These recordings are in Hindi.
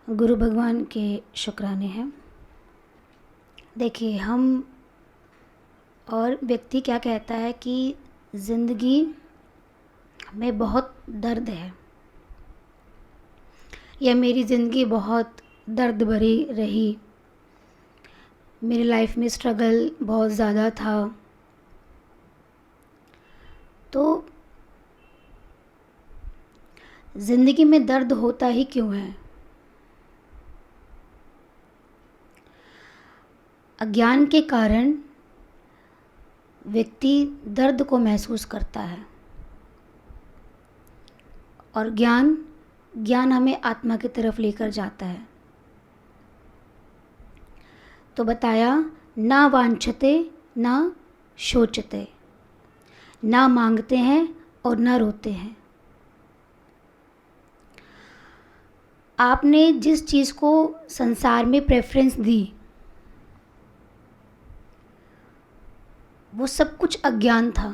गुरु भगवान के शुक्राने हैं। देखिए, हम और व्यक्ति क्या कहता है कि ज़िंदगी में बहुत दर्द है या मेरी ज़िंदगी बहुत दर्द भरी रही, मेरी लाइफ में स्ट्रगल बहुत ज़्यादा था। तो ज़िंदगी में दर्द होता ही क्यों है? अज्ञान के कारण व्यक्ति दर्द को महसूस करता है और ज्ञान हमें आत्मा की तरफ लेकर जाता है। तो बताया, ना वांछते ना शोचते, ना मांगते हैं और ना रोते हैं। आपने जिस चीज़ को संसार में प्रेफरेंस दी वो सब कुछ अज्ञान था,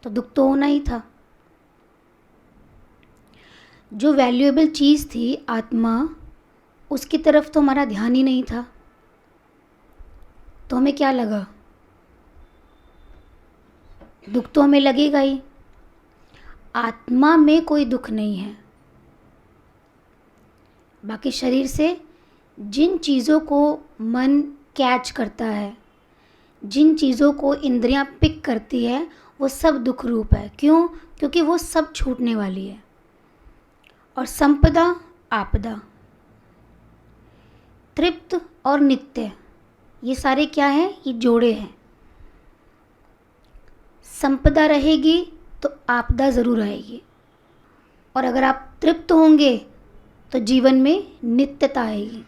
तो दुख तो होना ही था। जो वैल्यूएबल चीज़ थी आत्मा, उसकी तरफ तो हमारा ध्यान ही नहीं था, तो हमें क्या लगा? दुख तो हमें लगेगा ही। आत्मा में कोई दुख नहीं है। बाकी शरीर से जिन चीज़ों को मन कैच करता है, जिन चीज़ों को इंद्रियां पिक करती है, वो सब दुख रूप है। क्यों? क्योंकि वो सब छूटने वाली है। और संपदा आपदा, तृप्त और नित्य, ये सारे क्या हैं? ये जोड़े हैं। संपदा रहेगी तो आपदा ज़रूर आएगी, और अगर आप तृप्त होंगे तो जीवन में नित्यता आएगी।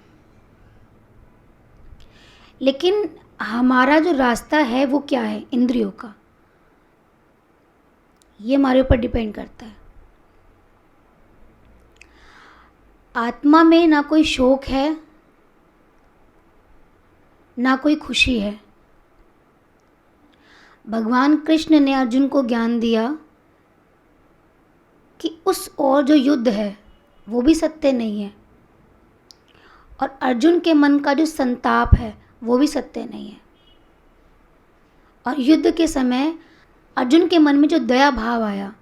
लेकिन हमारा जो रास्ता है वो क्या है? इंद्रियों का। ये हमारे ऊपर डिपेंड करता है। आत्मा में ना कोई शोक है, ना कोई खुशी है। भगवान कृष्ण ने अर्जुन को ज्ञान दिया कि उस ओर जो युद्ध है वो भी सत्य नहीं है, और अर्जुन के मन का जो संताप है वो भी सत्य नहीं है। और युद्ध के समय अर्जुन के मन में जो दया भाव आया,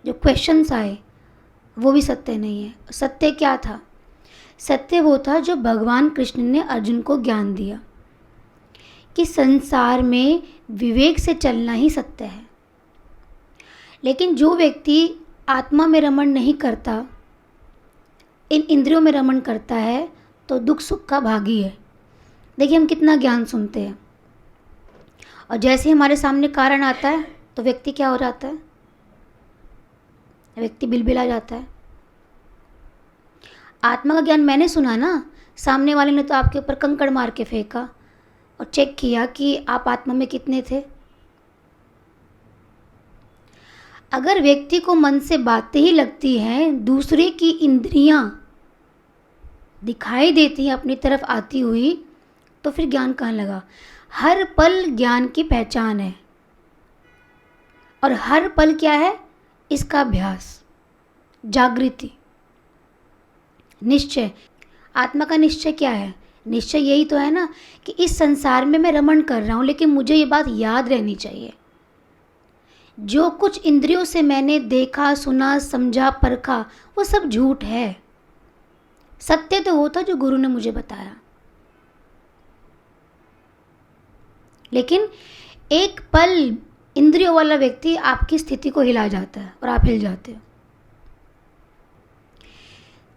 जो क्वेश्चंस आए, वो भी सत्य नहीं है। सत्य क्या था? सत्य वो था जो भगवान कृष्ण ने अर्जुन को ज्ञान दिया कि संसार में विवेक से चलना ही सत्य है। लेकिन जो व्यक्ति आत्मा में रमण नहीं करता, इन इंद्रियों में रमण करता है, तो दुख सुख का भागी है। देखिए, हम कितना ज्ञान सुनते हैं, और जैसे हमारे सामने कारण आता है तो व्यक्ति क्या हो जाता है? व्यक्ति बिलबिला जाता है। आत्मा का ज्ञान मैंने सुना ना, सामने वाले ने तो आपके ऊपर कंकड़ मार के फेंका और चेक किया कि आप आत्मा में कितने थे। अगर व्यक्ति को मन से बातें ही लगती हैं, दूसरे की इंद्रियां दिखाई देती हैं अपनी तरफ आती हुई, तो फिर ज्ञान कहाँ लगा? हर पल ज्ञान की पहचान है, और हर पल क्या है? इसका अभ्यास, जागृति, निश्चय। आत्मा का निश्चय क्या है? निश्चय यही तो है ना कि इस संसार में मैं रमण कर रहा हूँ, लेकिन मुझे ये बात याद रहनी चाहिए, जो कुछ इंद्रियों से मैंने देखा, सुना, समझा, परखा, वो सब झूठ है। सत्य तो वो था जो गुरु ने मुझे बताया। लेकिन एक पल इंद्रियों वाला व्यक्ति आपकी स्थिति को हिला जाता है और आप हिल जाते हो।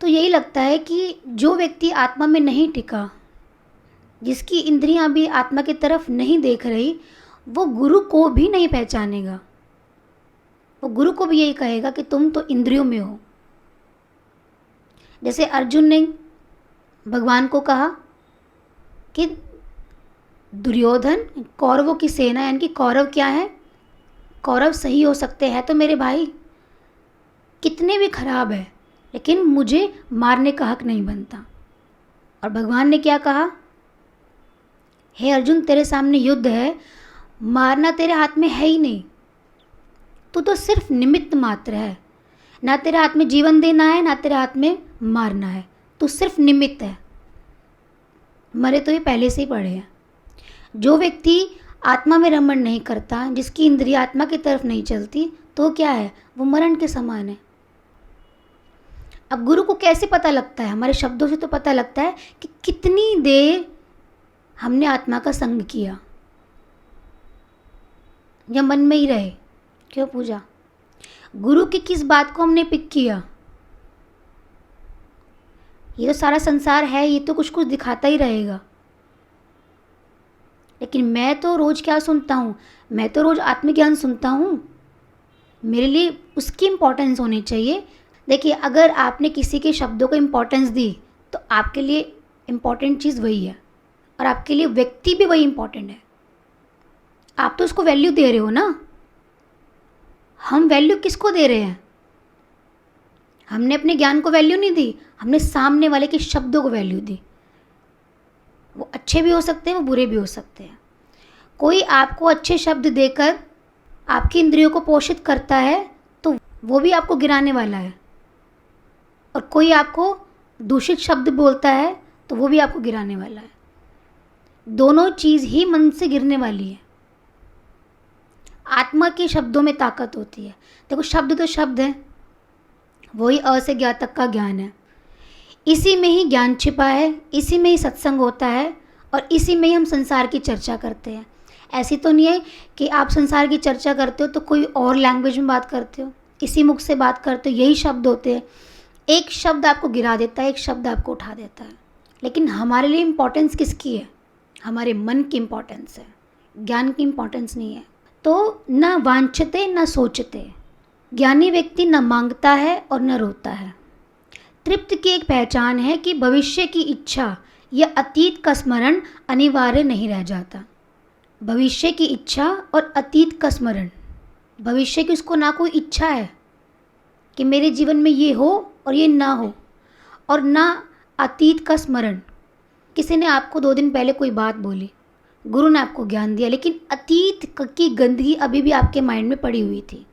तो यही लगता है कि जो व्यक्ति आत्मा में नहीं टिका, जिसकी इंद्रियां भी आत्मा की तरफ नहीं देख रही, वो गुरु को भी नहीं पहचानेगा। वो गुरु को भी यही कहेगा कि तुम तो इंद्रियों में हो। जैसे अर्जुन ने भगवान को कहा कि दुर्योधन, कौरवों की सेना, यानी कि कौरव क्या है? कौरव सही हो सकते हैं तो मेरे भाई, कितने भी खराब है, लेकिन मुझे मारने का हक नहीं बनता। और भगवान ने क्या कहा? हे अर्जुन, तेरे सामने युद्ध है, मारना तेरे हाथ में है ही नहीं, तू तो सिर्फ निमित्त मात्र है। ना तेरे हाथ में जीवन देना है, ना तेरे हाथ में मारना है, तू सिर्फ निमित्त है। मरे तो ये पहले से ही पड़े हैं। जो व्यक्ति आत्मा में रमण नहीं करता, जिसकी इंद्रिय आत्मा की तरफ नहीं चलती, तो क्या है, वो मरण के समान है। अब गुरु को कैसे पता लगता है? हमारे शब्दों से तो पता लगता है कि कितनी देर हमने आत्मा का संग किया या मन में ही रहे। क्यों पूजा? गुरु की किस बात को हमने पिक किया? ये तो सारा संसार है, ये तो कुछ कुछ दिखाता ही रहेगा, लेकिन मैं तो रोज़ क्या सुनता हूँ? मैं तो रोज़ आत्मज्ञान सुनता हूँ। मेरे लिए उसकी इम्पोर्टेंस होनी चाहिए। देखिए, अगर आपने किसी के शब्दों को इम्पोर्टेंस दी तो आपके लिए इम्पोर्टेंट चीज़ वही है, और आपके लिए व्यक्ति भी वही इम्पोर्टेंट है। आप तो उसको वैल्यू दे रहे हो ना। हम वैल्यू किसको दे रहे हैं? हमने अपने ज्ञान को वैल्यू नहीं दी, हमने सामने वाले के शब्दों को वैल्यू दी। वो अच्छे भी हो सकते हैं, वो बुरे भी हो सकते हैं। कोई आपको अच्छे शब्द देकर आपकी इंद्रियों को पोषित करता है तो वो भी आपको गिराने वाला है, और कोई आपको दूषित शब्द बोलता है तो वो भी आपको गिराने वाला है। दोनों चीज़ ही मन से गिरने वाली है। आत्मा के शब्दों में ताकत होती है। देखो, शब्द तो शब्द है, वही अ से ज्ञा तक का ज्ञान है। इसी में ही ज्ञान छिपा है, इसी में ही सत्संग होता है, और इसी में ही हम संसार की चर्चा करते हैं। ऐसी तो नहीं है कि आप संसार की चर्चा करते हो तो कोई और लैंग्वेज में बात करते हो, इसी मुख से बात करते हो, यही शब्द होते हैं। एक शब्द आपको गिरा देता है, एक शब्द आपको उठा देता है। लेकिन हमारे लिए इम्पोर्टेंस किसकी है? हमारे मन की इम्पोर्टेंस है, ज्ञान की इम्पोर्टेंस नहीं है। तो न वांछते न सोचते, ज्ञानी व्यक्ति न मांगता है और न रोता है। तृप्त की एक पहचान है कि भविष्य की इच्छा या अतीत का स्मरण अनिवार्य नहीं रह जाता। भविष्य की इच्छा और अतीत का स्मरण, भविष्य की उसको ना कोई इच्छा है कि मेरे जीवन में ये हो और ये ना हो, और ना अतीत का स्मरण। किसी ने आपको 2 दिन पहले कोई बात बोली, गुरु ने आपको ज्ञान दिया, लेकिन अतीत की गंदगी अभी भी आपके माइंड में पड़ी हुई थी।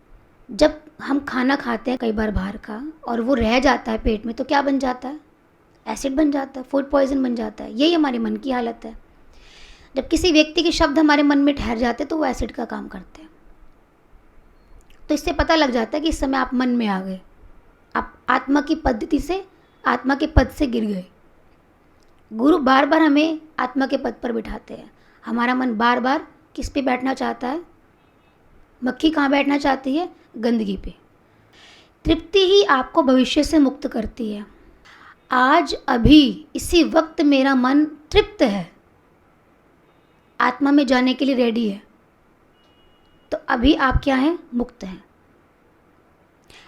जब हम खाना खाते हैं कई बार बाहर का और वो रह जाता है पेट में, तो क्या बन जाता है? एसिड बन जाता है, फूड पॉइजन बन जाता है। यही हमारे मन की हालत है। जब किसी व्यक्ति के शब्द हमारे मन में ठहर जाते तो वो एसिड का काम करते हैं। तो इससे पता लग जाता है कि इस समय आप मन में आ गए, आप आत्मा की पद्धति से, आत्मा के पद से गिर गए। गुरु बार बार हमें आत्मा के पद पर बिठाते हैं। हमारा मन बार बार किस पे बैठना चाहता है? मक्खी कहाँ बैठना चाहती है? गंदगी पे। तृप्ति ही आपको भविष्य से मुक्त करती है। आज अभी इसी वक्त मेरा मन तृप्त है, आत्मा में जाने के लिए रेडी है, तो अभी आप क्या हैं? मुक्त हैं।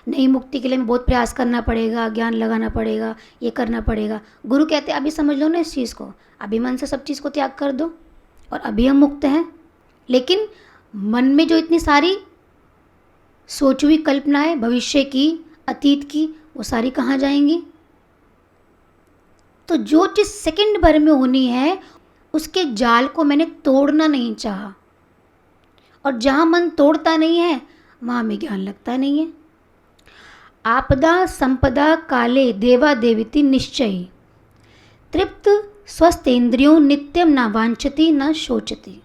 नहीं, मुक्ति के लिए बहुत प्रयास करना पड़ेगा, ज्ञान लगाना पड़ेगा, ये करना पड़ेगा। गुरु कहते हैं अभी समझ लो ना इस चीज़ को, अभी मन से सब चीज़ को त्याग कर दो और अभी हम मुक्त हैं। लेकिन मन में जो इतनी सारी सोची हुई कल्पनाएं भविष्य की, अतीत की, वो सारी कहाँ जाएंगी? तो जो चीज़ सेकंड भर में होनी है उसके जाल को मैंने तोड़ना नहीं चाहा, और जहाँ मन तोड़ता नहीं है वहाँ में ज्ञान लगता नहीं है। आपदा संपदा काले देवा देविति निश्चयी, तृप्त स्वस्थेन्द्रियों नित्यम न वांछति न शोचति।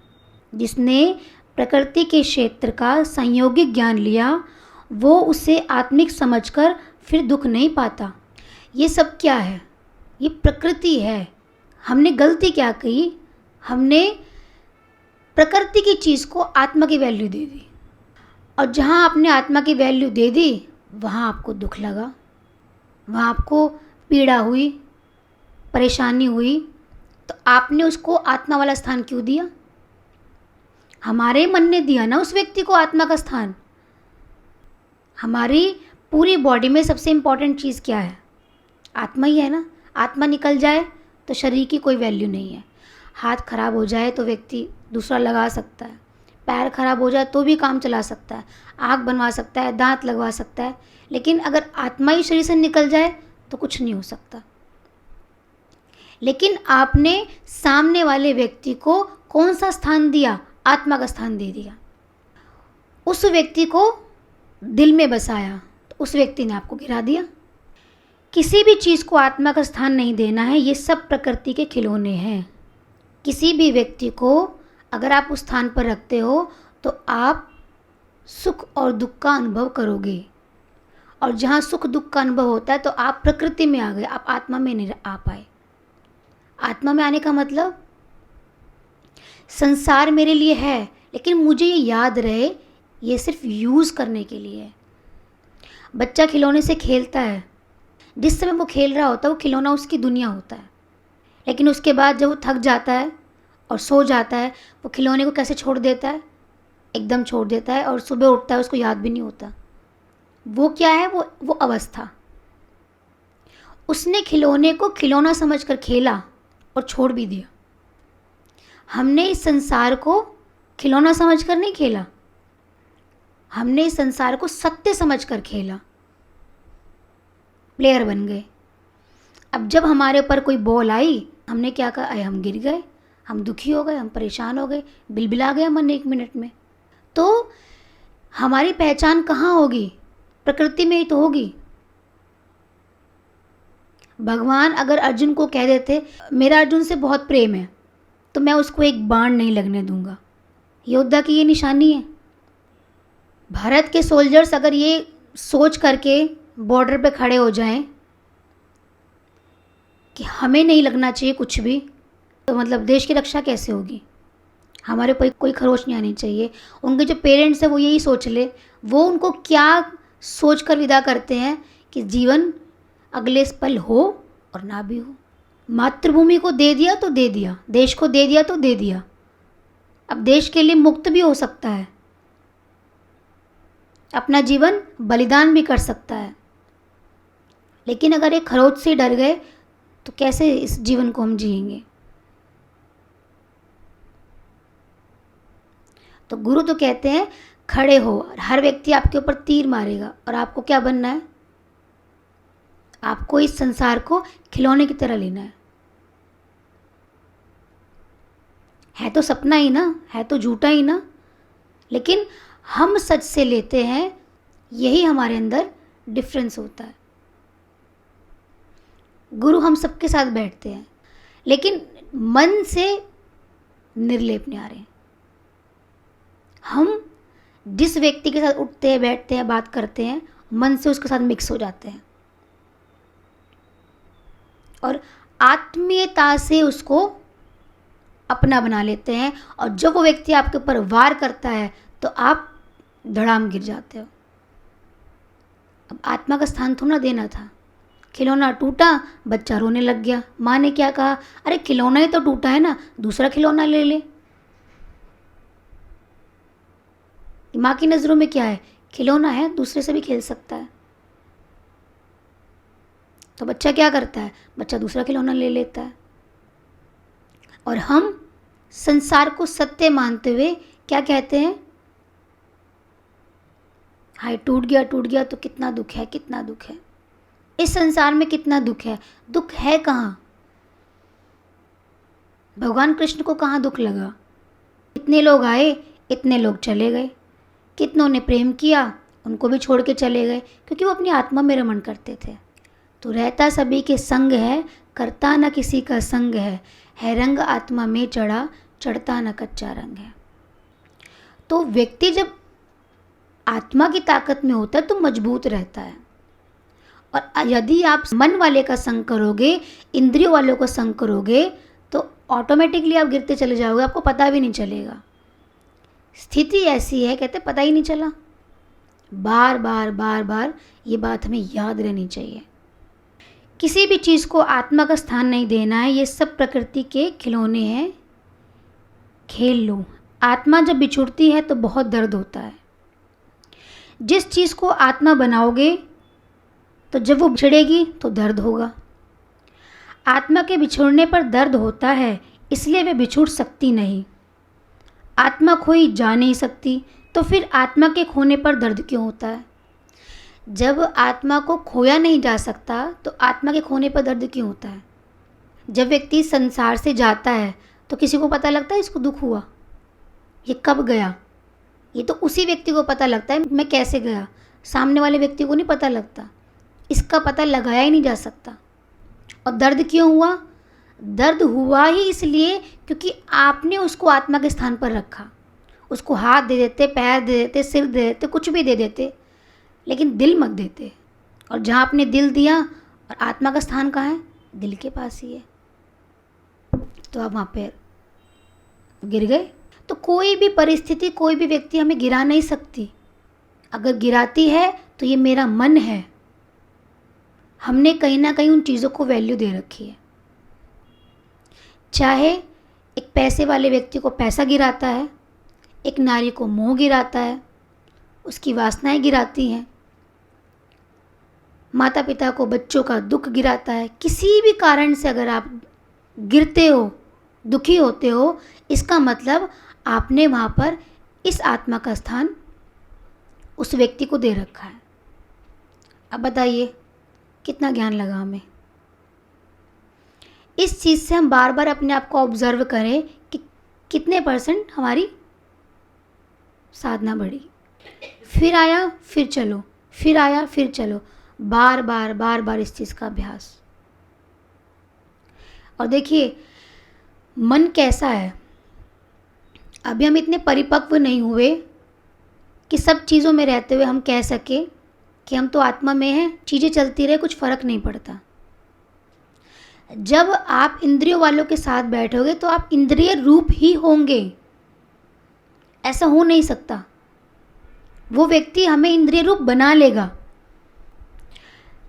जिसने प्रकृति के क्षेत्र का संयोगिक ज्ञान लिया वो उसे आत्मिक समझकर फिर दुख नहीं पाता। ये सब क्या है? ये प्रकृति है। हमने गलती क्या की? हमने प्रकृति की चीज़ को आत्मा की वैल्यू दे दी, और जहाँ आपने आत्मा की वैल्यू दे दी वहाँ आपको दुख लगा, वहाँ आपको पीड़ा हुई, परेशानी हुई। तो आपने उसको आत्मा वाला स्थान क्यों दिया? हमारे मन ने दिया ना उस व्यक्ति को आत्मा का स्थान। हमारी पूरी बॉडी में सबसे इम्पॉर्टेंट चीज़ क्या है? आत्मा ही है ना। आत्मा निकल जाए तो शरीर की कोई वैल्यू नहीं है। हाथ खराब हो जाए तो व्यक्ति दूसरा लगा सकता है, पैर खराब हो जाए तो भी काम चला सकता है, आँख बनवा सकता है, दांत लगवा सकता है, लेकिन अगर आत्मा ही शरीर से निकल जाए तो कुछ नहीं हो सकता। लेकिन आपने सामने वाले व्यक्ति को कौन सा स्थान दिया? आत्मा का स्थान दे दिया। उस व्यक्ति को दिल में बसाया। तो तो उस व्यक्ति ने आपको गिरा दिया। किसी भी चीज़ को आत्मा का स्थान नहीं देना है, ये सब प्रकृति के खिलौने हैं। किसी भी व्यक्ति को अगर आप उस स्थान पर रखते हो तो आप सुख और दुख का अनुभव करोगे, और जहाँ सुख दुख का अनुभव होता है तो आप प्रकृति में आ गए, आप आत्मा में नहीं आ पाए। आत्मा में आने का मतलब संसार मेरे लिए है, लेकिन मुझे ये याद रहे ये सिर्फ यूज़ करने के लिए है। बच्चा खिलौने से खेलता है, जिस समय वो खेल रहा होता है वो खिलौना उसकी दुनिया होता है, लेकिन उसके बाद जब वो थक जाता है और सो जाता है, वो खिलौने को कैसे छोड़ देता है, एकदम छोड़ देता है, और सुबह उठता है उसको याद भी नहीं होता। वो क्या है, वो अवस्था। उसने खिलौने को खिलौना समझकर खेला और छोड़ भी दिया। हमने इस संसार को खिलौना समझकर नहीं खेला, हमने इस संसार को सत्य समझकर खेला, प्लेयर बन गए। अब जब हमारे ऊपर कोई बॉल आई, हमने क्या कहा, अरे हम गिर गए, हम दुखी हो गए, हम परेशान हो गए, बिलबिला गया मन 1 मिनट में। तो हमारी पहचान कहाँ होगी, प्रकृति में ही तो होगी। भगवान अगर अर्जुन को कह देते मेरा अर्जुन से बहुत प्रेम है, तो मैं उसको एक बाण नहीं लगने दूंगा, योद्धा की ये निशानी है। भारत के सोल्जर्स अगर ये सोच करके बॉर्डर पे खड़े हो जाएं कि हमें नहीं लगना चाहिए कुछ भी, तो मतलब देश की रक्षा कैसे होगी। हमारे ऊपर कोई खरोच नहीं आनी चाहिए। उनके जो पेरेंट्स हैं वो यही सोच ले, वो उनको क्या सोच कर विदा करते हैं कि जीवन अगले पल हो और ना भी हो। मातृभूमि को दे दिया तो दे दिया, देश को दे दिया तो दे दिया। अब देश के लिए मुक्त भी हो सकता है, अपना जीवन बलिदान भी कर सकता है, लेकिन अगर एक खरोच से डर गए तो कैसे इस जीवन को हम जिएंगे। तो गुरु तो कहते हैं खड़े हो, और हर व्यक्ति आपके ऊपर तीर मारेगा, और आपको क्या बनना है, आपको इस संसार को खिलौने की तरह लेना है तो सपना ही ना, है तो झूठा ही ना, लेकिन हम सच से लेते हैं, यही हमारे अंदर डिफरेंस होता है। गुरु हम सबके साथ बैठते हैं, लेकिन मन से निर्लेप नहीं आ रहे। हम जिस व्यक्ति के साथ उठते हैं, बैठते हैं, बात करते हैं, मन से उसके साथ मिक्स हो जाते हैं और आत्मीयता से उसको अपना बना लेते हैं। और जब वो व्यक्ति आपके ऊपर वार करता है तो आप धड़ाम गिर जाते हो। अब आत्मा का स्थान थोड़ा देना था। खिलौना टूटा, बच्चा रोने लग गया। माँ ने क्या कहा, अरे खिलौना ही तो टूटा है ना, दूसरा खिलौना ले ले। माँ की नज़रों में क्या है, खिलौना है, दूसरे से भी खेल सकता है। तो बच्चा क्या करता है, बच्चा दूसरा खिलौना ले लेता है। और हम संसार को सत्य मानते हुए क्या कहते हैं, हाय टूट गया तो कितना दुख है, कितना दुख है। इस संसार में कितना दुख है, दुख है कहाँ। भगवान कृष्ण को कहाँ दुख लगा। इतने लोग आए, इतने लोग चले गए। कितनों ने प्रेम किया, उनको भी छोड़ के चले गए, क्योंकि वो अपनी आत्मा में रमण करते थे। तो रहता सभी के संग है, करता न किसी का संग है रंग आत्मा में चढ़ा, चढ़ता न कच्चा रंग है। तो व्यक्ति जब आत्मा की ताकत में होता है तो मजबूत रहता है। और यदि आप मन वाले का संग करोगे, इंद्रियों वालों का संग करोगे, तो ऑटोमेटिकली आप गिरते चले जाओगे, आपको पता भी नहीं चलेगा। स्थिति ऐसी है, कहते पता ही नहीं चला। बार बार बार बार ये बात हमें याद रहनी चाहिए। किसी भी चीज़ को आत्मा का स्थान नहीं देना है, ये सब प्रकृति के खिलौने हैं, खेल लो। आत्मा जब बिछुड़ती है तो बहुत दर्द होता है। जिस चीज़ को आत्मा बनाओगे तो जब वो बिछड़ेगी तो दर्द होगा। आत्मा के बिछुड़ने पर दर्द होता है, इसलिए वे बिछुड़ सकती नहीं। आत्मा खोई जा नहीं सकती, तो फिर आत्मा के खोने पर दर्द क्यों होता है। जब आत्मा को खोया नहीं जा सकता तो आत्मा के खोने पर दर्द क्यों होता है। जब व्यक्ति संसार से जाता है तो किसी को पता लगता है इसको दुख हुआ, ये कब गया, ये तो उसी व्यक्ति को पता लगता है मैं कैसे गया। सामने वाले व्यक्ति को नहीं पता लगता, इसका पता लगाया ही नहीं जा सकता। और दर्द क्यों हुआ? दर्द हुआ ही इसलिए क्योंकि आपने उसको आत्मा के स्थान पर रखा। उसको हाथ दे देते, पैर दे देते, सिर दे देते, कुछ भी दे देते, लेकिन दिल मत देते। और जहाँ आपने दिल दिया और आत्मा का स्थान कहाँ है? दिल के पास ही है, तो आप वहाँ पे गिर गए। तो कोई भी परिस्थिति, कोई भी व्यक्ति हमें गिरा नहीं सकती। अगर गिराती है तो ये मेरा मन है, हमने कहीं ना कहीं उन चीज़ों को वैल्यू दे रखी है। चाहे एक पैसे वाले व्यक्ति को पैसा गिराता है, एक नारी को मोह गिराता है, उसकी वासनाएं गिराती हैं, माता पिता को बच्चों का दुख गिराता है। किसी भी कारण से अगर आप गिरते हो, दुखी होते हो, इसका मतलब आपने वहाँ पर इस आत्मा का स्थान उस व्यक्ति को दे रखा है। अब बताइए कितना ज्ञान लगा हमें। इस चीज़ से हम बार बार अपने आप को ऑब्जर्व करें कि कितने % हमारी साधना बढ़ी। फिर आया फिर चलो, फिर आया फिर चलो, बार बार इस चीज़ का अभ्यास। और देखिए मन कैसा है, अभी हम इतने परिपक्व नहीं हुए कि सब चीज़ों में रहते हुए हम कह सके कि हम तो आत्मा में हैं, चीज़ें चलती रहे, कुछ फ़र्क नहीं पड़ता। जब आप इंद्रियों वालों के साथ बैठोगे तो आप इंद्रिय रूप ही होंगे, ऐसा हो नहीं सकता। वो व्यक्ति हमें इंद्रिय रूप बना लेगा।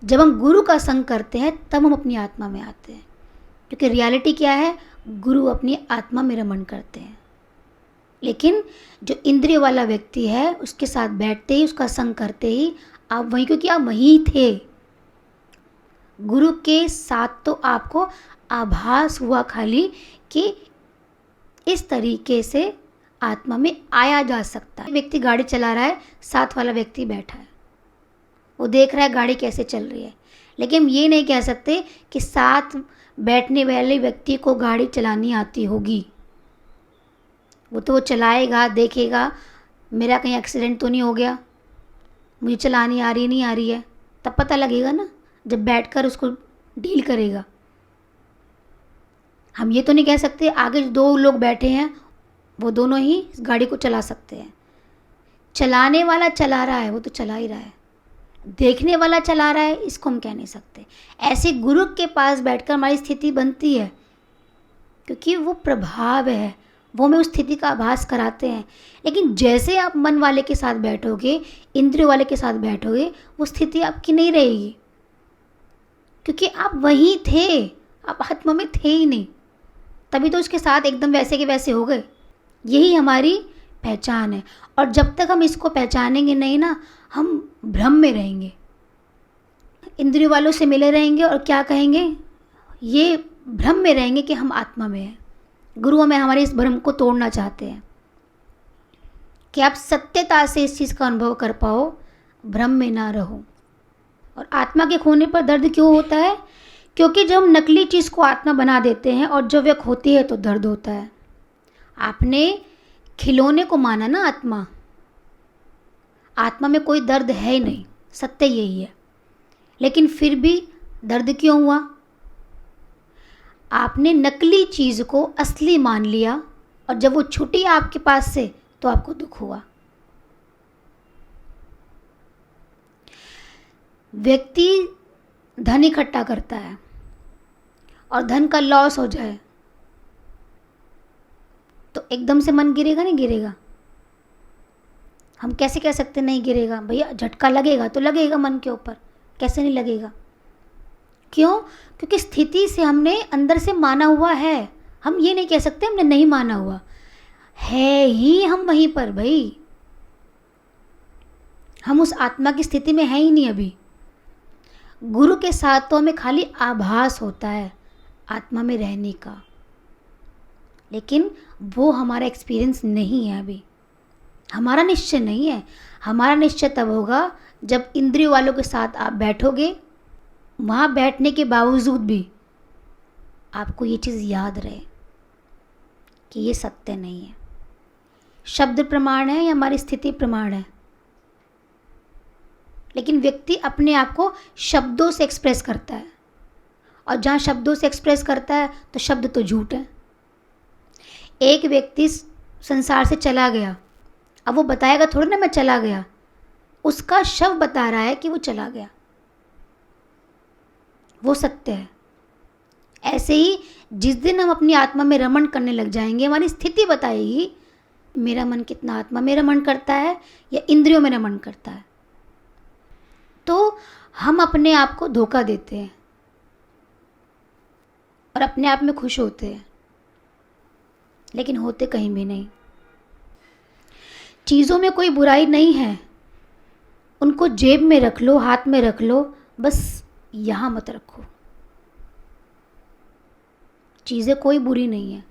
जब हम गुरु का संग करते हैं तब हम अपनी आत्मा में आते हैं, क्योंकि रियलिटी क्या है, गुरु अपनी आत्मा में रमण करते हैं। लेकिन जो इंद्रिय वाला व्यक्ति है, उसके साथ बैठते ही, उसका संग करते ही आप वहीं, क्योंकि आप वहीं थे। गुरु के साथ तो आपको आभास हुआ खाली कि इस तरीके से आत्मा में आया जा सकता है। व्यक्ति गाड़ी चला रहा है, साथ वाला व्यक्ति बैठा है, वो देख रहा है गाड़ी कैसे चल रही है, लेकिन हम ये नहीं कह सकते कि साथ बैठने वाले व्यक्ति को गाड़ी चलानी आती होगी। वो तो वो चलाएगा, देखेगा मेरा कहीं एक्सीडेंट तो नहीं हो गया, मुझे चलानी आ रही नहीं आ रही है, तब पता लगेगा ना, जब बैठकर उसको डील करेगा। हम ये तो नहीं कह सकते आगे जो 2 लोग बैठे हैं वो दोनों ही इस गाड़ी को चला सकते हैं। चलाने वाला चला रहा है, वो तो चला ही रहा है, देखने वाला चला रहा है, इसको हम कह नहीं सकते। ऐसे गुरु के पास बैठकर हमारी स्थिति बनती है, क्योंकि वो प्रभाव है, वो हमें उस स्थिति का आभास कराते हैं। लेकिन जैसे आप मन वाले के साथ बैठोगे, इंद्रिय वाले के साथ बैठोगे, वो स्थिति आपकी नहीं रहेगी, क्योंकि आप वहीं थे, आप आत्मा में थे ही नहीं। तभी तो उसके साथ एकदम वैसे के वैसे हो गए। यही हमारी पहचान है। और जब तक हम इसको पहचानेंगे नहीं ना, हम भ्रम में रहेंगे, इंद्रियों वालों से मिले रहेंगे और क्या कहेंगे, ये भ्रम में रहेंगे कि हम आत्मा में हैं। गुरु हमें हमारे इस भ्रम को तोड़ना चाहते हैं कि आप सत्यता से इस चीज़ का अनुभव कर पाओ, भ्रम में ना रहो। और आत्मा के खोने पर दर्द क्यों होता है? क्योंकि जब हम नकली चीज़ को आत्मा बना देते हैं और जब वह खोती है तो दर्द होता है। आपने खिलौने को माना ना आत्मा, आत्मा में कोई दर्द है ही नहीं, सत्य यही है। लेकिन फिर भी दर्द क्यों हुआ? आपने नकली चीज़ को असली मान लिया और जब वो छूटी आपके पास से तो आपको दुख हुआ। व्यक्ति धन इकट्ठा करता है और धन का लॉस हो जाए तो एकदम से मन गिरेगा नहीं गिरेगा? हम कैसे कह सकते नहीं गिरेगा? भैया झटका लगेगा तो लगेगा मन के ऊपर, कैसे नहीं लगेगा? क्यों? क्योंकि स्थिति से हमने अंदर से माना हुआ है। हम ये नहीं कह सकते हमने नहीं माना हुआ है, ही हम वहीं पर भाई, हम उस आत्मा की स्थिति में है ही नहीं अभी। गुरु के साथ तो हमें खाली आभास होता है आत्मा में रहने का, लेकिन वो हमारा एक्सपीरियंस नहीं है अभी, हमारा निश्चय नहीं है। हमारा निश्चय तब होगा जब इंद्रियों वालों के साथ आप बैठोगे, वहाँ बैठने के बावजूद भी आपको ये चीज़ याद रहे कि ये सत्य नहीं है। शब्द प्रमाण है या हमारी स्थिति प्रमाण है? लेकिन व्यक्ति अपने आप को शब्दों से एक्सप्रेस करता है, और जहाँ शब्दों से एक्सप्रेस करता है तो शब्द तो झूठ है। एक व्यक्ति संसार से चला गया, अब वो बताएगा थोड़ा ना मैं चला गया, उसका शव बता रहा है कि वो चला गया, वो सत्य है। ऐसे ही जिस दिन हम अपनी आत्मा में रमण करने लग जाएंगे, हमारी स्थिति बताएगी मेरा मन कितना आत्मा में रमण करता है या इंद्रियों में रमण करता है। तो हम अपने आप को धोखा देते हैं और अपने आप में खुश होते हैं, लेकिन होते कहीं भी नहीं। चीज़ों में कोई बुराई नहीं है, उनको जेब में रख लो, हाथ में रख लो, बस यहाँ मत रखो। चीज़ें कोई बुरी नहीं है।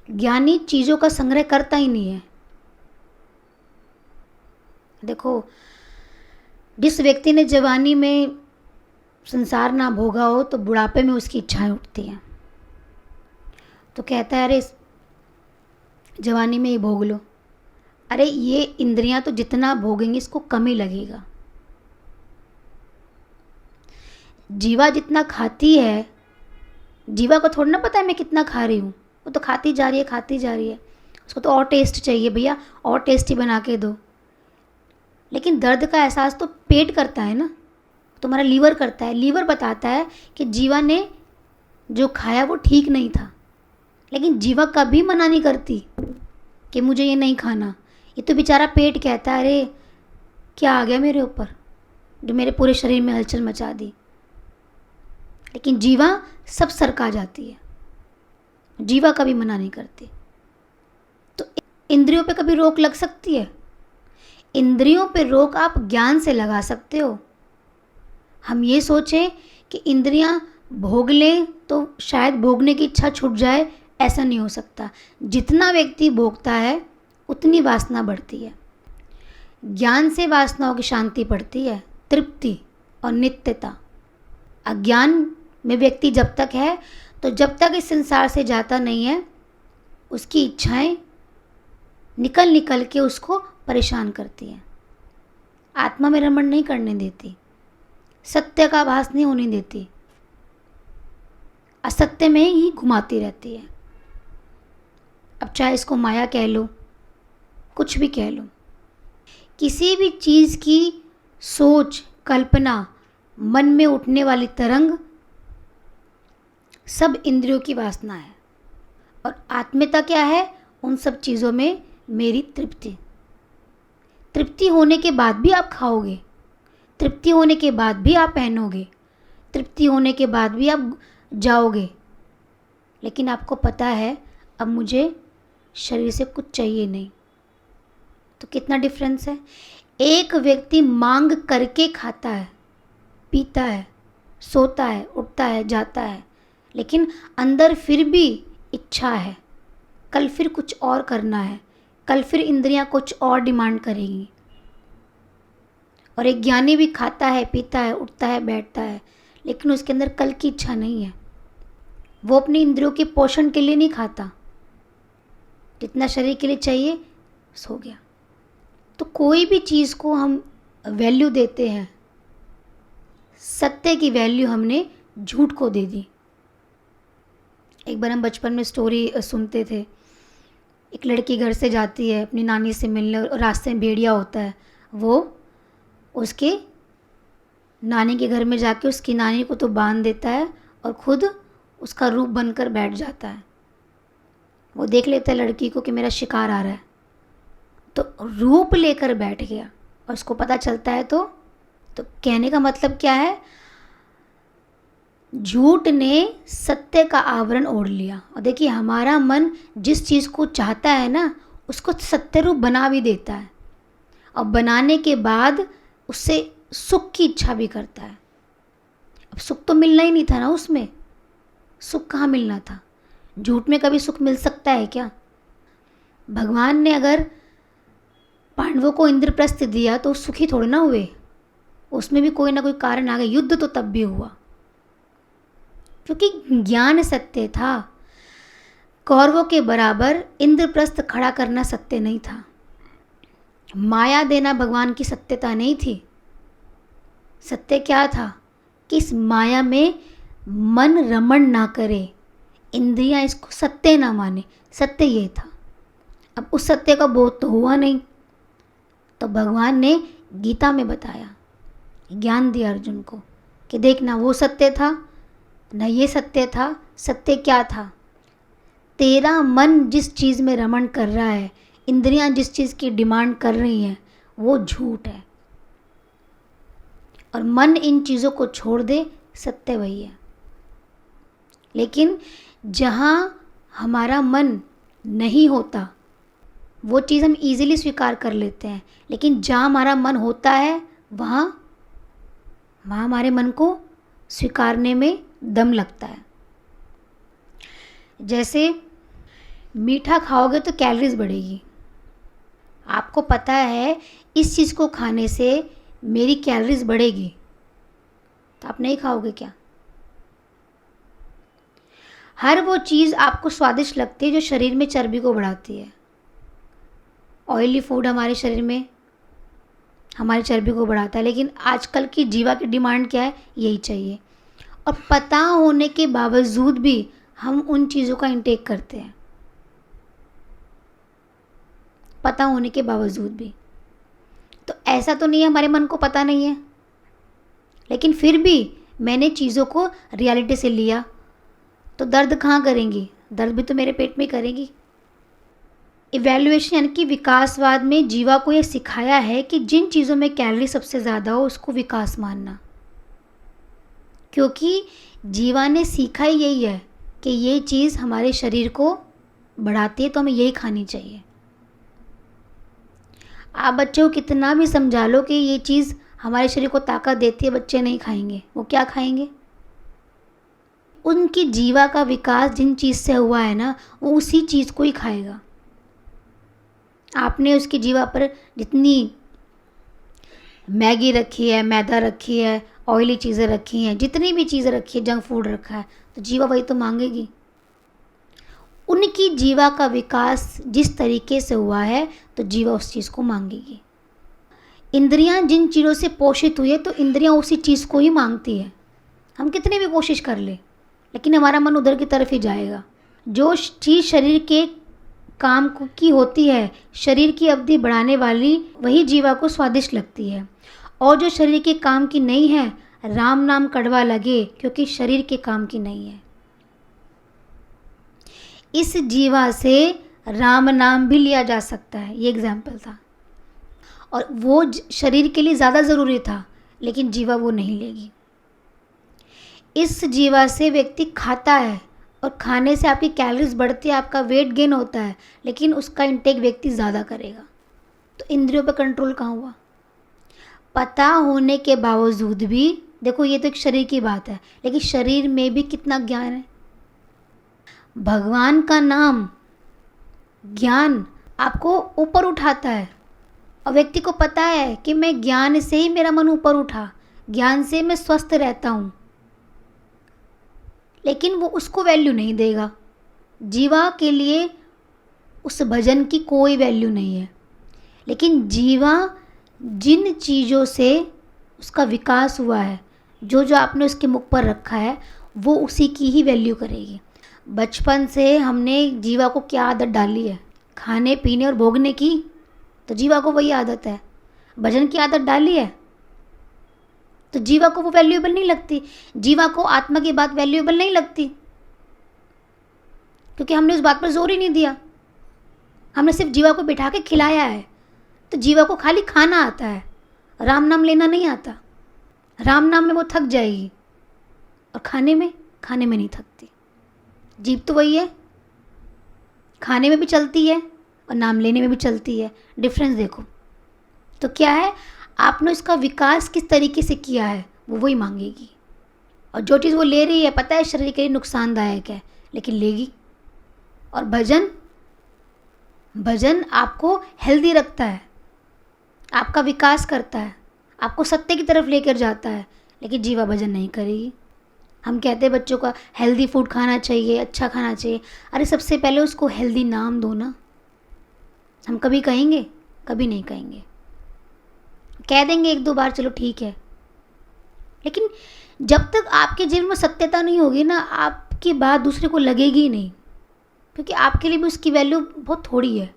ज्ञानी चीज़ों का संग्रह करता ही नहीं है। देखो, जिस व्यक्ति ने जवानी में संसार ना भोगा हो तो बुढ़ापे में उसकी इच्छाएं उठती हैं, तो कहता है अरे जवानी में ही भोग लो। अरे ये इंद्रियां तो जितना भोगेंगी इसको कम ही लगेगा। जीवा जितना खाती है, जीवा को थोड़ा ना पता है मैं कितना खा रही हूँ, वो तो खाती जा रही है, खाती जा रही है। उसको तो और टेस्ट चाहिए, भैया और टेस्टी बना के दो। लेकिन दर्द का एहसास तो पेट करता है ना, तुम्हारा लीवर करता है। लीवर बताता है कि जीवा ने जो खाया वो ठीक नहीं था, लेकिन जीवा कभी मना नहीं करती कि मुझे ये नहीं खाना। ये तो बेचारा पेट कहता है अरे क्या आ गया मेरे ऊपर, जो मेरे पूरे शरीर में हलचल मचा दी। लेकिन जीवा सब सरका जाती है, जीवा कभी मना नहीं करती। तो इंद्रियों पे कभी रोक लग सकती है? इंद्रियों पे रोक आप ज्ञान से लगा सकते हो। हम ये सोचें कि इंद्रियां भोग लें तो शायद भोगने की इच्छा छूट जाए, ऐसा नहीं हो सकता। जितना व्यक्ति भोगता है उतनी वासना बढ़ती है। ज्ञान से वासनाओं की शांति पड़ती है, तृप्ति और नित्यता। अज्ञान में व्यक्ति जब तक है, तो जब तक इस संसार से जाता नहीं है, उसकी इच्छाएं निकल निकल के उसको परेशान करती हैं, आत्मा में रमण नहीं करने देती, सत्य का आभास नहीं होने देती, असत्य में ही घुमाती रहती है। अब चाहे इसको माया कह लो, कुछ भी कह लो, किसी भी चीज़ की सोच, कल्पना, मन में उठने वाली तरंग सब इंद्रियों की वासना है। और आत्मीयता क्या है? उन सब चीज़ों में मेरी तृप्ति। तृप्ति होने के बाद भी आप खाओगे, तृप्ति होने के बाद भी आप पहनोगे, तृप्ति होने के बाद भी आप जाओगे, लेकिन आपको पता है अब मुझे शरीर से कुछ चाहिए नहीं। तो कितना डिफरेंस है। एक व्यक्ति मांग करके खाता है, पीता है, सोता है, उठता है, जाता है, लेकिन अंदर फिर भी इच्छा है, कल फिर कुछ और करना है, कल फिर इंद्रियां कुछ और डिमांड करेंगी। और एक ज्ञानी भी खाता है, पीता है, उठता है, बैठता है, लेकिन उसके अंदर कल की इच्छा नहीं है। वो अपनी इंद्रियों के पोषण के लिए नहीं खाता, जितना शरीर के लिए चाहिए सो गया। तो कोई भी चीज़ को हम वैल्यू देते हैं, सत्य की वैल्यू हमने झूठ को दे दी। एक बार हम बचपन में स्टोरी सुनते थे, एक लड़की घर से जाती है अपनी नानी से मिलने, और रास्ते में भेड़िया होता है, वो उसके नानी के घर में जाके उसकी नानी को तो बांध देता है और खुद उसका रूप बनकर बैठ जाता है। वो देख लेता है लड़की को कि मेरा शिकार आ रहा है, तो रूप लेकर बैठ गया और उसको पता चलता है। तो कहने का मतलब क्या है? झूठ ने सत्य का आवरण ओढ़ लिया। और देखिए, हमारा मन जिस चीज़ को चाहता है ना, उसको सत्य रूप बना भी देता है, और बनाने के बाद उससे सुख की इच्छा भी करता है। अब सुख तो मिलना ही नहीं था ना, उसमें सुख कहाँ मिलना था? झूठ में कभी सुख मिल सकता है क्या? भगवान ने अगर पांडवों को इंद्रप्रस्थ दिया तो सुखी थोड़े ना हुए, उसमें भी कोई ना कोई कारण आ गया। युद्ध तो तब भी हुआ क्योंकि ज्ञान सत्य था। कौरवों के बराबर इंद्रप्रस्थ खड़ा करना सत्य नहीं था, माया देना भगवान की सत्यता नहीं थी। सत्य क्या था कि इस माया में मन रमण ना करे, इंद्रियां इसको सत्य ना माने। सत्य ये था। अब उस सत्य का बोध तो हुआ नहीं, तो भगवान ने गीता में बताया, ज्ञान दिया अर्जुन को कि देख ना वो सत्य था ना ये सत्य था। सत्य क्या था? तेरा मन जिस चीज़ में रमण कर रहा है, इंद्रियां जिस चीज़ की डिमांड कर रही हैं, वो झूठ है। और मन इन चीज़ों को छोड़ दे, सत्य वही है। लेकिन जहाँ हमारा मन नहीं होता वो चीज़ हम इजीली स्वीकार कर लेते हैं, लेकिन जहाँ हमारा मन होता है वहाँ हमारे मन को स्वीकारने में दम लगता है। जैसे मीठा खाओगे तो कैलोरीज बढ़ेगी। आपको पता है इस चीज़ को खाने से मेरी कैलोरीज बढ़ेगी, तो आप नहीं खाओगे क्या? हर वो चीज़ आपको स्वादिष्ट लगती है जो शरीर में चर्बी को बढ़ाती है। ऑयली फूड हमारे शरीर में हमारी चर्बी को बढ़ाता है, लेकिन आजकल की जीवा की डिमांड क्या है? यही चाहिए। और पता होने के बावजूद भी हम उन चीज़ों का इंटेक करते हैं, पता होने के बावजूद भी। तो ऐसा तो नहीं है हमारे मन को पता नहीं है, लेकिन फिर भी मैंने चीज़ों को रियलिटी से लिया, तो दर्द कहाँ करेंगी? दर्द भी तो मेरे पेट में करेगी। इवैल्यूएशन यानी कि विकासवाद में जीवा को ये सिखाया है कि जिन चीज़ों में कैलोरी सबसे ज़्यादा हो उसको विकास मानना, क्योंकि जीवा ने सीखा ही यही है कि ये चीज़ हमारे शरीर को बढ़ाती है, तो हमें यही खानी चाहिए। आप बच्चों को कितना भी समझा लो कि ये चीज़ हमारे शरीर को ताकत देती है, बच्चे नहीं खाएंगे। वो क्या खाएंगे? उनकी जीवा का विकास जिन चीज़ से हुआ है ना, वो उसी चीज़ को ही खाएगा। आपने उसकी जीवा पर जितनी मैगी रखी है, मैदा रखी है, ऑयली चीज़ें रखी हैं, जितनी भी चीज़ें रखी है, जंक फूड रखा है, तो जीवा वही तो मांगेगी। उनकी जीवा का विकास जिस तरीके से हुआ है तो जीवा उस चीज़ को मांगेगी। इंद्रियां जिन चीज़ों से पोषित हुई है तो इंद्रियां उसी चीज़ को ही मांगती है। हम कितनी भी कोशिश कर ले, लेकिन हमारा मन उधर की तरफ ही जाएगा। जो चीज़ शरीर के काम की होती है, शरीर की अवधि बढ़ाने वाली, वही जीवा को स्वादिष्ट लगती है। और जो शरीर के काम की नहीं है, राम नाम कड़वा लगे क्योंकि शरीर के काम की नहीं है। इस जीवा से राम नाम भी लिया जा सकता है, ये एग्जाम्पल था। और वो शरीर के लिए ज़्यादा ज़रूरी था, लेकिन जीवा वो नहीं लेगी। इस जीवा से व्यक्ति खाता है और खाने से आपकी कैलोरीज बढ़ती है, आपका वेट गेन होता है, लेकिन उसका इंटेक व्यक्ति ज़्यादा करेगा। तो इंद्रियों पर कंट्रोल कहाँ हुआ? पता होने के बावजूद भी, देखो ये तो एक शरीर की बात है, लेकिन शरीर में भी कितना ज्ञान है। भगवान का नाम, ज्ञान आपको ऊपर उठाता है। और व्यक्ति को पता है कि मैं ज्ञान से ही मेरा मन ऊपर उठा, ज्ञान से मैं स्वस्थ रहता हूँ, लेकिन वो उसको वैल्यू नहीं देगा। जीवा के लिए उस भजन की कोई वैल्यू नहीं है, लेकिन जीवा जिन चीज़ों से उसका विकास हुआ है, जो जो आपने उसके मुख पर रखा है, वो उसी की ही वैल्यू करेगी। बचपन से हमने जीवा को क्या आदत डाली है? खाने पीने और भोगने की, तो जीवा को वही आदत है। भजन की आदत डाली है तो जीवा को वो वैल्यूएबल नहीं लगती। जीवा को आत्मा की बात वैल्यूएबल नहीं लगती, क्योंकि हमने उस बात पर जोर ही नहीं दिया। हमने सिर्फ जीवा को बिठा के खिलाया है। तो जीवा को खाली खाना आता है, राम नाम लेना नहीं आता। राम नाम में वो थक जाएगी, और खाने में नहीं थकती। जीव तो वही है, खाने में भी चलती है और नाम लेने में भी चलती है। डिफरेंस देखो तो क्या है? आपने उसका विकास किस तरीके से किया है, वो वही मांगेगी। और जो चीज़ वो ले रही है, पता है शरीर के लिए नुकसानदायक है, लेकिन लेगी। और भजन आपको हेल्दी रखता है, आपका विकास करता है, आपको सत्य की तरफ लेकर जाता है, लेकिन जीवा भजन नहीं करेगी। हम कहते हैं बच्चों का हेल्दी फूड खाना चाहिए, अच्छा खाना चाहिए। अरे सबसे पहले उसको हेल्दी नाम दो ना। हम कभी कहेंगे? कभी नहीं कहेंगे। कह देंगे एक दो बार, चलो ठीक है, लेकिन जब तक आपके जीवन में सत्यता नहीं होगी ना, आपकी बात दूसरे को लगेगी ही नहीं, क्योंकि आपके लिए भी उसकी वैल्यू बहुत थोड़ी है।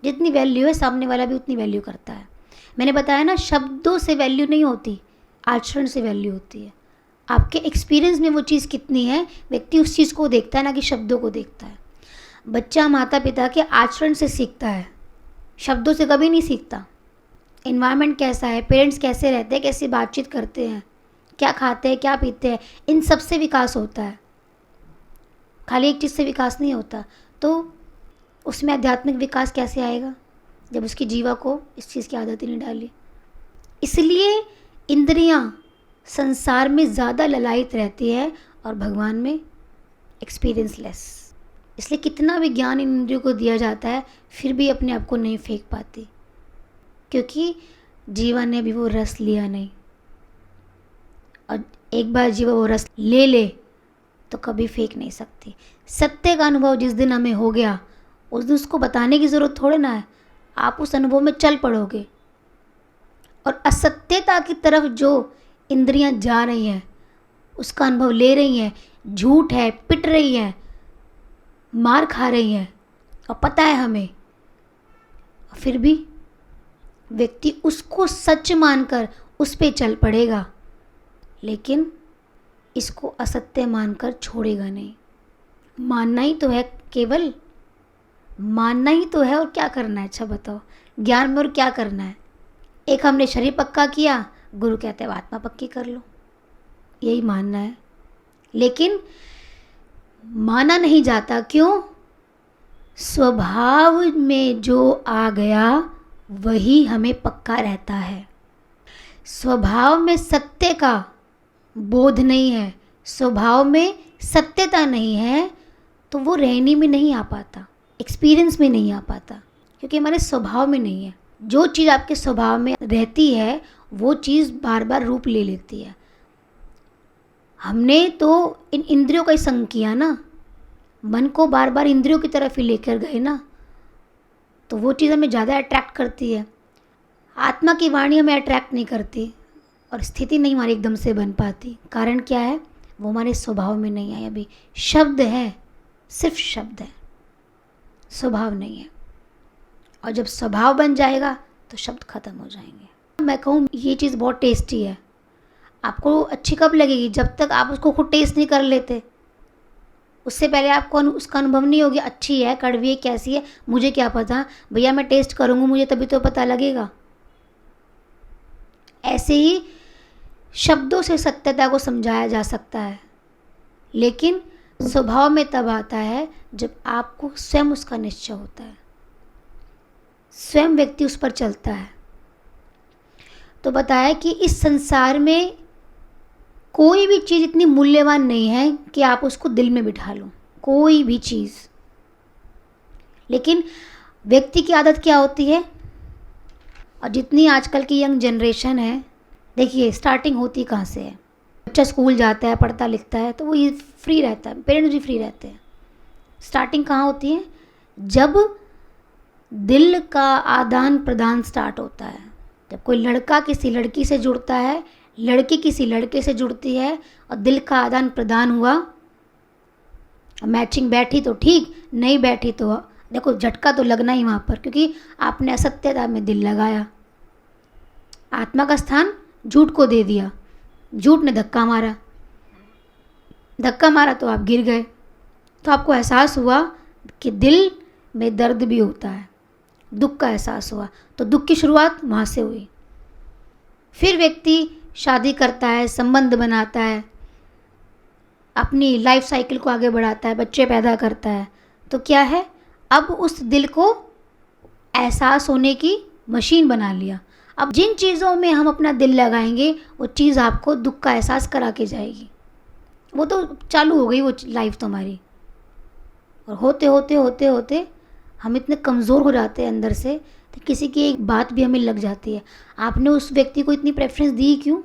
जितनी वैल्यू है सामने वाला भी उतनी वैल्यू करता है। मैंने बताया ना, शब्दों से वैल्यू नहीं होती, आचरण से वैल्यू होती है। आपके एक्सपीरियंस में वो चीज़ कितनी है, व्यक्ति उस चीज़ को देखता है, ना कि शब्दों को देखता है। बच्चा माता पिता के आचरण से सीखता है, शब्दों से कभी नहीं सीखता। इन्वायरमेंट कैसा है, पेरेंट्स कैसे रहते हैं, कैसी बातचीत करते हैं, क्या खाते हैं, क्या पीते हैं, इन सब से विकास होता है। खाली एक चीज़ से विकास नहीं होता। तो उसमें आध्यात्मिक विकास कैसे आएगा जब उसकी जीवा को इस चीज़ की आदत ही नहीं डाली। इसलिए इंद्रियां संसार में ज़्यादा ललायित रहती है और भगवान में एक्सपीरियंस लेस। इसलिए कितना भी ज्ञान इन इंद्रियों को दिया जाता है, फिर भी अपने आप को नहीं फेंक पाती, क्योंकि जीवा ने भी वो रस लिया नहीं। और एक बार जीवा वो रस ले ले तो कभी फेंक नहीं सकती। सत्य का अनुभव जिस दिन हमें हो गया, उस दिन उसको बताने की ज़रूरत थोड़े ना है, आप उस अनुभव में चल पड़ोगे। और असत्यता की तरफ जो इंद्रियां जा रही हैं, उसका अनुभव ले रही हैं, झूठ है, पिट रही हैं, मार खा रही हैं, और पता है हमें, फिर भी व्यक्ति उसको सच मानकर उस पे चल पड़ेगा, लेकिन इसको असत्य मानकर छोड़ेगा नहीं। मानना ही तो है, केवल मानना ही तो है, और क्या करना है? अच्छा बताओ, ज्ञान में और क्या करना है? एक हमने शरीर पक्का किया, गुरु कहते हैं आत्मा पक्की कर लो, यही मानना है। लेकिन माना नहीं जाता, क्यों? स्वभाव में जो आ गया वही हमें पक्का रहता है। स्वभाव में सत्य का बोध नहीं है, स्वभाव में सत्यता नहीं है, तो वो रहने में नहीं आ पाता, एक्सपीरियंस में नहीं आ पाता, क्योंकि हमारे स्वभाव में नहीं है। जो चीज़ आपके स्वभाव में रहती है वो चीज़ बार बार रूप ले लेती है। हमने तो इन इंद्रियों का ही संग किया ना, मन को बार बार इंद्रियों की तरफ ही लेकर गए ना, तो वो चीज़ हमें ज़्यादा अट्रैक्ट करती है। आत्मा की वाणी हमें अट्रैक्ट नहीं करती, और स्थिति नहीं हमारी एकदम से बन पाती। कारण क्या है? वो हमारे स्वभाव में नहीं है। अभी शब्द है, सिर्फ शब्द है, स्वभाव नहीं है। और जब स्वभाव बन जाएगा तो शब्द खत्म हो जाएंगे। मैं कहूँ ये चीज़ बहुत टेस्टी है, आपको अच्छी कब लगेगी? जब तक आप उसको खुद टेस्ट नहीं कर लेते। उससे पहले आपको उसका अनुभव नहीं होगी, अच्छी है, कड़वी है, कैसी है, मुझे क्या पता भैया, मैं टेस्ट करूँगी, मुझे तभी तो पता लगेगा। ऐसे ही शब्दों से सत्यता को समझाया जा सकता है, लेकिन स्वभाव में तब आता है जब आपको स्वयं उसका निश्चय होता है, स्वयं व्यक्ति उस पर चलता है। तो बताया कि इस संसार में कोई भी चीज़ इतनी मूल्यवान नहीं है कि आप उसको दिल में बिठा लो, कोई भी चीज़। लेकिन व्यक्ति की आदत क्या होती है? और जितनी आजकल की यंग जनरेशन है, देखिए स्टार्टिंग होती कहाँ से है? बच्चा स्कूल जाता है, पढ़ता लिखता है, तो वो ये फ्री रहता है, पेरेंट्स भी फ्री रहते हैं। स्टार्टिंग कहाँ होती है? जब दिल का आदान प्रदान स्टार्ट होता है। जब कोई लड़का किसी लड़की से जुड़ता है, लड़की किसी लड़के से जुड़ती है, और दिल का आदान प्रदान हुआ, मैचिंग बैठी तो ठीक, नहीं बैठी तो देखो झटका तो लगना ही वहाँ पर, क्योंकि आपने असत्यता में दिल लगाया। आत्मा का स्थान झूठ को दे दिया, झूठ ने धक्का मारा, धक्का मारा तो आप गिर गए। तो आपको एहसास हुआ कि दिल में दर्द भी होता है, दुख का एहसास हुआ, तो दुख की शुरुआत वहाँ से हुई। फिर व्यक्ति शादी करता है, संबंध बनाता है, अपनी लाइफ साइकिल को आगे बढ़ाता है, बच्चे पैदा करता है, तो क्या है? अब उस दिल को एहसास होने की मशीन बना लिया। अब जिन चीज़ों में हम अपना दिल लगाएंगे वो चीज़ आपको दुख का एहसास करा के जाएगी। वो तो चालू हो गई वो लाइफ तुम्हारी। और होते होते होते होते हम इतने कमज़ोर हो जाते हैं अंदर से, तो किसी की एक बात भी हमें लग जाती है। आपने उस व्यक्ति को इतनी प्रेफरेंस दी क्यों?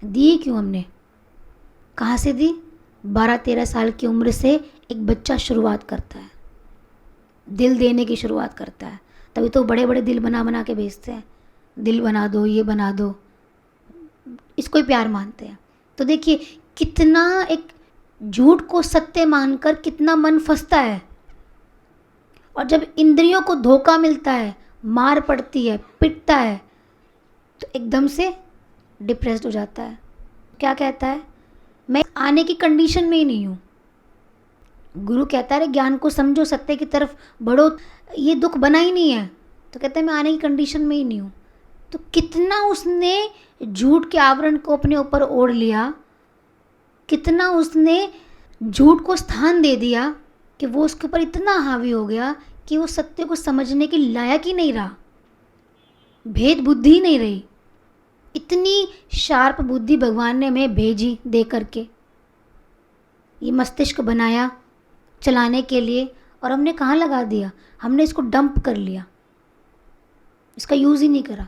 दी क्यों हमने? कहाँ से दी? 12-13 साल की उम्र से एक बच्चा शुरुआत करता है, दिल देने की शुरुआत करता है। तभी तो बड़े बड़े दिल बना बना के भेजते हैं, दिल बना दो, ये बना दो। इसको ही प्यार मानते हैं। तो देखिए कितना एक झूठ को सत्य मानकर कितना मन फंसता है, और जब इंद्रियों को धोखा मिलता है, मार पड़ती है, पिटता है, तो एकदम से डिप्रेस्ड हो जाता है। क्या कहता है, मैं आने की कंडीशन में ही नहीं हूँ। गुरु कहता है ज्ञान को समझो, सत्य की तरफ बढ़ो, ये दुख बना ही नहीं है। तो कहता है मैं आने की कंडीशन में ही नहीं हूँ। तो कितना उसने झूठ के आवरण को अपने ऊपर ओढ़ लिया, कितना उसने झूठ को स्थान दे दिया कि वो उसके ऊपर इतना हावी हो गया कि वो सत्य को समझने के लायक ही नहीं रहा, भेद बुद्धि ही नहीं रही। इतनी शार्प बुद्धि भगवान ने हमें भेजी दे करके, ये मस्तिष्क बनाया चलाने के लिए, और हमने कहाँ लगा दिया, हमने इसको डंप कर लिया, इसका यूज़ ही नहीं करा।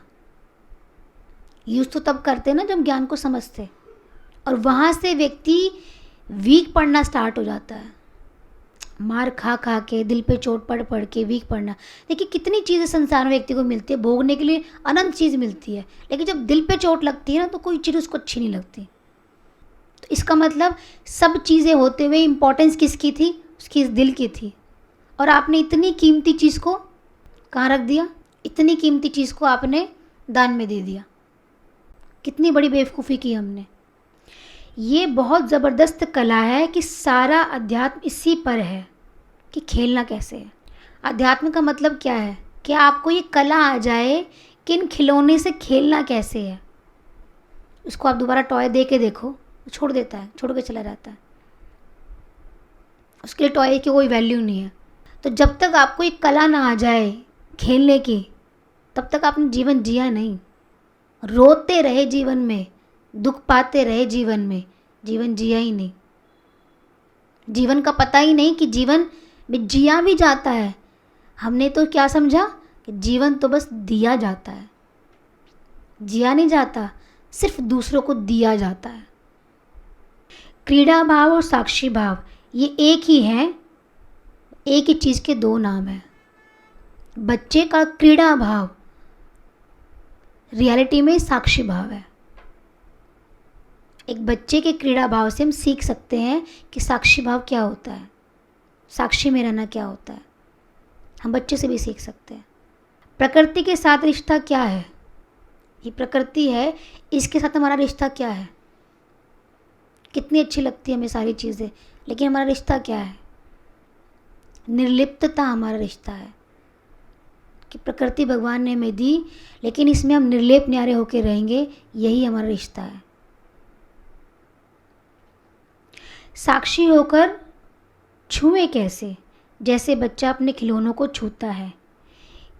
यूज़ तो तब करते ना जब ज्ञान को समझते, और वहाँ से व्यक्ति वीक पड़ना स्टार्ट हो जाता है, मार खा खा के, दिल पे चोट पड़ पड़ के वीक पड़ना। देखिए कितनी चीज़ें संसार में व्यक्ति को मिलती है, भोगने के लिए अनंत चीज़ मिलती है, लेकिन जब दिल पे चोट लगती है ना तो कोई चीज़ उसको अच्छी नहीं लगती। तो इसका मतलब सब चीज़ें होते हुए इम्पोर्टेंस किसकी थी, उसकी इस दिल की थी। और आपने इतनी कीमती चीज़ को कहाँ रख दिया, इतनी कीमती चीज़ को आपने दान में दे दिया। कितनी बड़ी बेवकूफ़ी की हमने। ये बहुत ज़बरदस्त कला है कि सारा अध्यात्म इसी पर है कि खेलना कैसे है। अध्यात्म का मतलब क्या है कि आपको ये कला आ जाए कि इन खिलौने से खेलना कैसे है। उसको आप दोबारा टॉय दे के देखो, छोड़ देता है, छोड़ के चला जाता है, उसके लिए टॉय की कोई वैल्यू नहीं है। तो जब तक आपको ये कला ना आ जाए खेलने की, तब तक आपने जीवन जिया नहीं। रोते रहे जीवन में, दुख पाते रहे जीवन में, जीवन जिया ही नहीं। जीवन का पता ही नहीं कि जीवन में जिया भी जाता है। हमने तो क्या समझा कि जीवन तो बस दिया जाता है, जिया नहीं जाता, सिर्फ दूसरों को दिया जाता है। क्रीड़ा भाव और साक्षी भाव ये एक ही है, एक ही चीज़ के दो नाम हैं। बच्चे का क्रीड़ा भाव रियलिटी में साक्षी भाव है। एक बच्चे के क्रीड़ा भाव से हम सीख सकते हैं कि साक्षी भाव क्या होता है, साक्षी में रहना क्या होता है। हम बच्चे से भी सीख सकते हैं। प्रकृति के साथ रिश्ता क्या है, ये प्रकृति है, इसके साथ हमारा रिश्ता क्या है। कितनी अच्छी लगती है हमें सारी चीज़ें, लेकिन हमारा रिश्ता क्या है। निर्लिप्तता हमारा रिश्ता है कि प्रकृति भगवान ने हमें दी, लेकिन इसमें हम निर्लेप न्यारे होकर रहेंगे, यही हमारा रिश्ता है। साक्षी होकर छुए कैसे, जैसे बच्चा अपने खिलौनों को छूता है।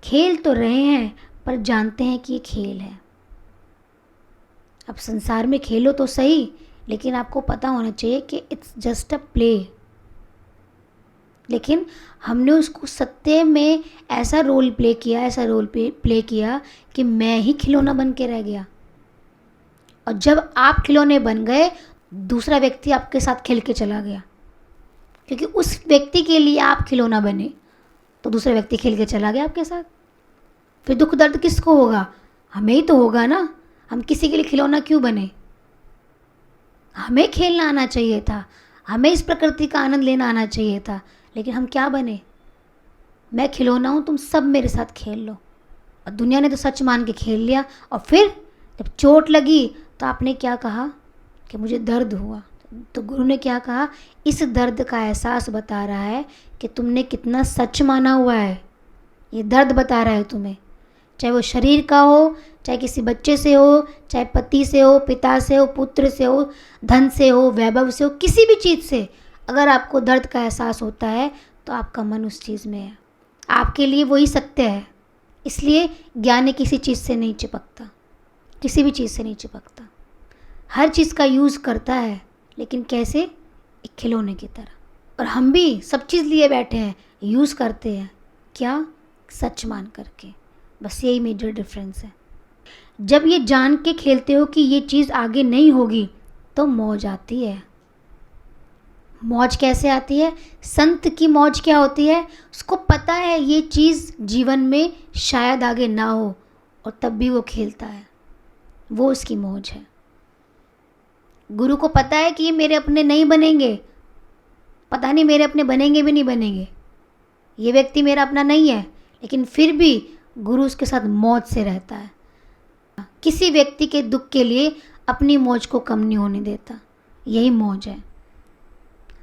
खेल तो रहे हैं पर जानते हैं कि ये खेल है। अब संसार में खेलो तो सही, लेकिन आपको पता होना चाहिए कि इट्स जस्ट अ प्ले। लेकिन हमने उसको सत्य में ऐसा रोल प्ले किया, ऐसा रोल प्ले किया कि मैं ही खिलौना बन के रह गया। और जब आप खिलौने बन गए, दूसरा व्यक्ति आपके साथ खेल के चला गया, क्योंकि उस व्यक्ति के लिए आप खिलौना बने, तो दूसरा व्यक्ति खेल के चला गया आपके साथ। फिर दुख दर्द किसको होगा, हमें ही तो होगा ना। हम किसी के लिए खिलौना क्यों बने। हमें खेलना आना चाहिए था, हमें इस प्रकृति का आनंद लेना आना चाहिए था, लेकिन हम क्या बने। मैं खिलौना हूँ, तुम सब मेरे साथ खेल लो। और दुनिया ने तो सच मान के खेल लिया, और फिर जब चोट लगी तो आपने क्या कहा कि मुझे दर्द हुआ। तो गुरु ने क्या कहा, इस दर्द का एहसास बता रहा है कि तुमने कितना सच माना हुआ है। ये दर्द बता रहा है तुम्हें, चाहे वो शरीर का हो, चाहे किसी बच्चे से हो, चाहे पति से हो, पिता से हो, पुत्र से हो, धन से हो, वैभव से हो, किसी भी चीज़ से अगर आपको दर्द का एहसास होता है तो आपका मन उस चीज़ में है, आपके लिए वही सत्य है। इसलिए ज्ञानी किसी चीज़ से नहीं चिपकता, किसी भी चीज़ से नहीं चिपकता। हर चीज़ का यूज़ करता है, लेकिन कैसे, एक खिलौने की तरह। और हम भी सब चीज़ लिए बैठे हैं, यूज़ करते हैं क्या, सच मान करके। बस यही मेजर डिफरेंस है। जब ये जान के खेलते हो कि ये चीज़ आगे नहीं होगी, तो मौज आती है। मौज कैसे आती है, संत की मौज क्या होती है, उसको पता है ये चीज़ जीवन में शायद आगे ना हो, और तब भी वो खेलता है, वो उसकी मौज है। गुरु को पता है कि ये मेरे अपने नहीं बनेंगे, पता नहीं मेरे अपने बनेंगे भी नहीं बनेंगे, ये व्यक्ति मेरा अपना नहीं है, लेकिन फिर भी गुरु उसके साथ मौज से रहता है। किसी व्यक्ति के दुख के लिए अपनी मौज को कम नहीं होने देता, यही मौज है।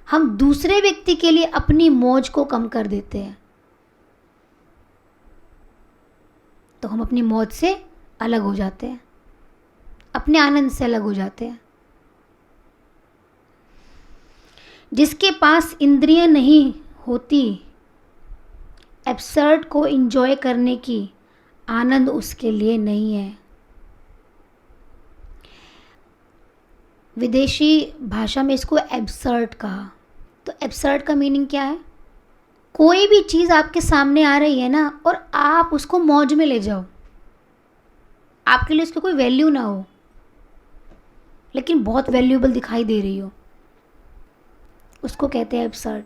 हम दूसरे व्यक्ति के लिए अपनी मौज को कम कर देते हैं तो हम अपनी मौज से अलग हो जाते हैं, अपने आनंद से अलग हो जाते हैं। जिसके पास इंद्रियां नहीं होती, एब्सर्ड को एंजॉय करने की आनंद उसके लिए नहीं है। विदेशी भाषा में इसको एब्सर्ड कहा। तो एब्सर्ड का मीनिंग क्या है? कोई भी चीज़ आपके सामने आ रही है ना और आप उसको मौज में ले जाओ, आपके लिए उसकी कोई वैल्यू ना हो लेकिन बहुत वैल्यूएबल दिखाई दे रही हो, उसको कहते हैं एब्सर्ड।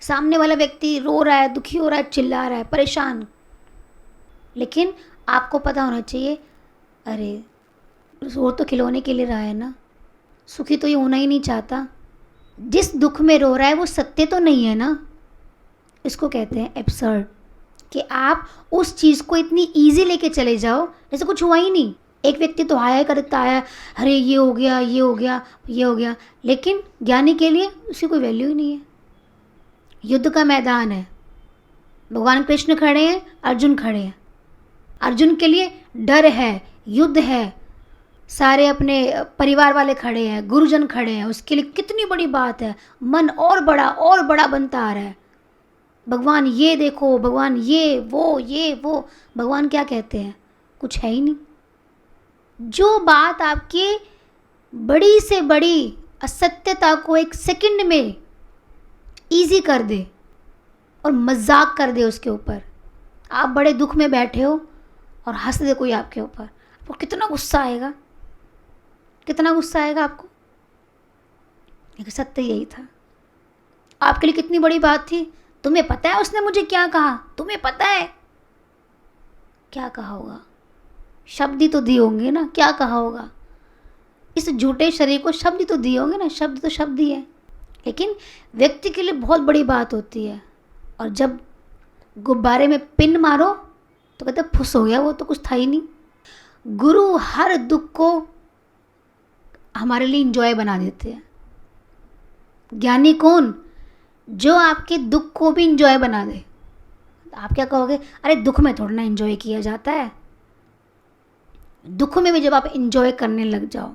सामने वाला व्यक्ति रो रहा है, दुखी हो रहा है, चिल्ला रहा है, परेशान, लेकिन आपको पता होना चाहिए अरे रो तो खिलौने के लिए रहा है ना, सुखी तो ये होना ही नहीं चाहता। जिस दुख में रो रहा है वो सत्य तो नहीं है ना। इसको कहते हैं एब्सर्ड, कि आप उस चीज़ को इतनी ईजी लेके चले जाओ जैसे कुछ हुआ ही नहीं। एक व्यक्ति तो हाया करता है, अरे ये हो गया, ये हो गया, ये हो गया, लेकिन ज्ञानी के लिए उसकी कोई वैल्यू ही नहीं है। युद्ध का मैदान है, भगवान कृष्ण खड़े हैं, अर्जुन खड़े हैं, अर्जुन के लिए डर है, युद्ध है, सारे अपने परिवार वाले खड़े हैं, गुरुजन खड़े हैं, उसके लिए कितनी बड़ी बात है। मन और बड़ा बनता आ रहा है। भगवान ये देखो, भगवान ये वो, भगवान क्या कहते हैं? कुछ है ही नहीं। जो बात आपकी बड़ी से बड़ी असत्यता को एक सेकंड में इजी कर दे और मजाक कर दे उसके ऊपर, आप बड़े दुख में बैठे हो और हंस दे कोई आपके ऊपर, आपको कितना गुस्सा आएगा, कितना गुस्सा आएगा आपको। लेकिन सत्य यही था। आपके लिए कितनी बड़ी बात थी, तुम्हें पता है उसने मुझे क्या कहा, तुम्हें पता है क्या कहा होगा, शब्द ही तो दिए होंगे ना, क्या कहा होगा। इस झूठे शरीर को शब्द ही तो दिए होंगे ना, शब्द तो शब्द ही है, लेकिन व्यक्ति के लिए बहुत बड़ी बात होती है। और जब गुब्बारे में पिन मारो तो कहते फुस हो गया, वो तो कुछ था ही नहीं। गुरु हर दुख को हमारे लिए इंजॉय बना देते हैं। ज्ञानी कौन? जो आपके दुख को भी इंजॉय बना दे। आप क्या कहोगे, अरे दुख में थोड़ा ना इंजॉय किया जाता है। दुख में भी जब आप इंजॉय करने लग जाओ,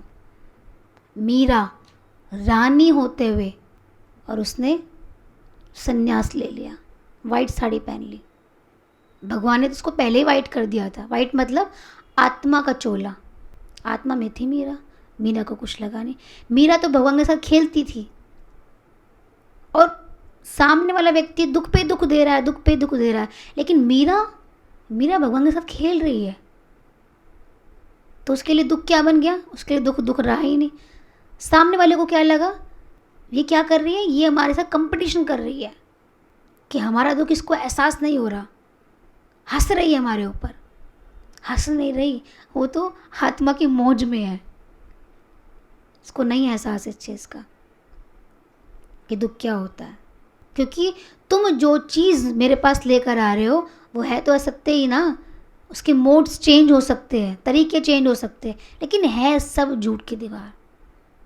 मीरा रानी होते हुए, और उसने संन्यास ले लिया, वाइट साड़ी पहन ली। भगवान ने तो उसको पहले ही वाइट कर दिया था। वाइट मतलब आत्मा का चोला। आत्मा में थी मीरा, मीरा को कुछ लगा नहीं। मीरा तो भगवान के साथ खेलती थी, और सामने वाला व्यक्ति दुख पे दुख दे रहा है, दुख पे दुख दे रहा है, लेकिन मीरा भगवान के साथ खेल रही है। तो उसके लिए दुख क्या बन गया? उसके लिए दुख रहा ही नहीं। सामने वाले को क्या लगा, ये क्या कर रही है, ये हमारे साथ कंपटीशन कर रही है कि हमारा दुख इसको एहसास नहीं हो रहा, हंस रही है हमारे ऊपर। हंस नहीं रही, वो तो आत्मा की मौज में है, इसको नहीं एहसास इस चीज़ का कि दुख क्या होता है। क्योंकि तुम जो चीज़ मेरे पास लेकर आ रहे हो वो है तो असत्य ही ना। उसके मोड्स चेंज हो सकते हैं, तरीके चेंज हो सकते हैं, लेकिन है सब झूठ की दीवार।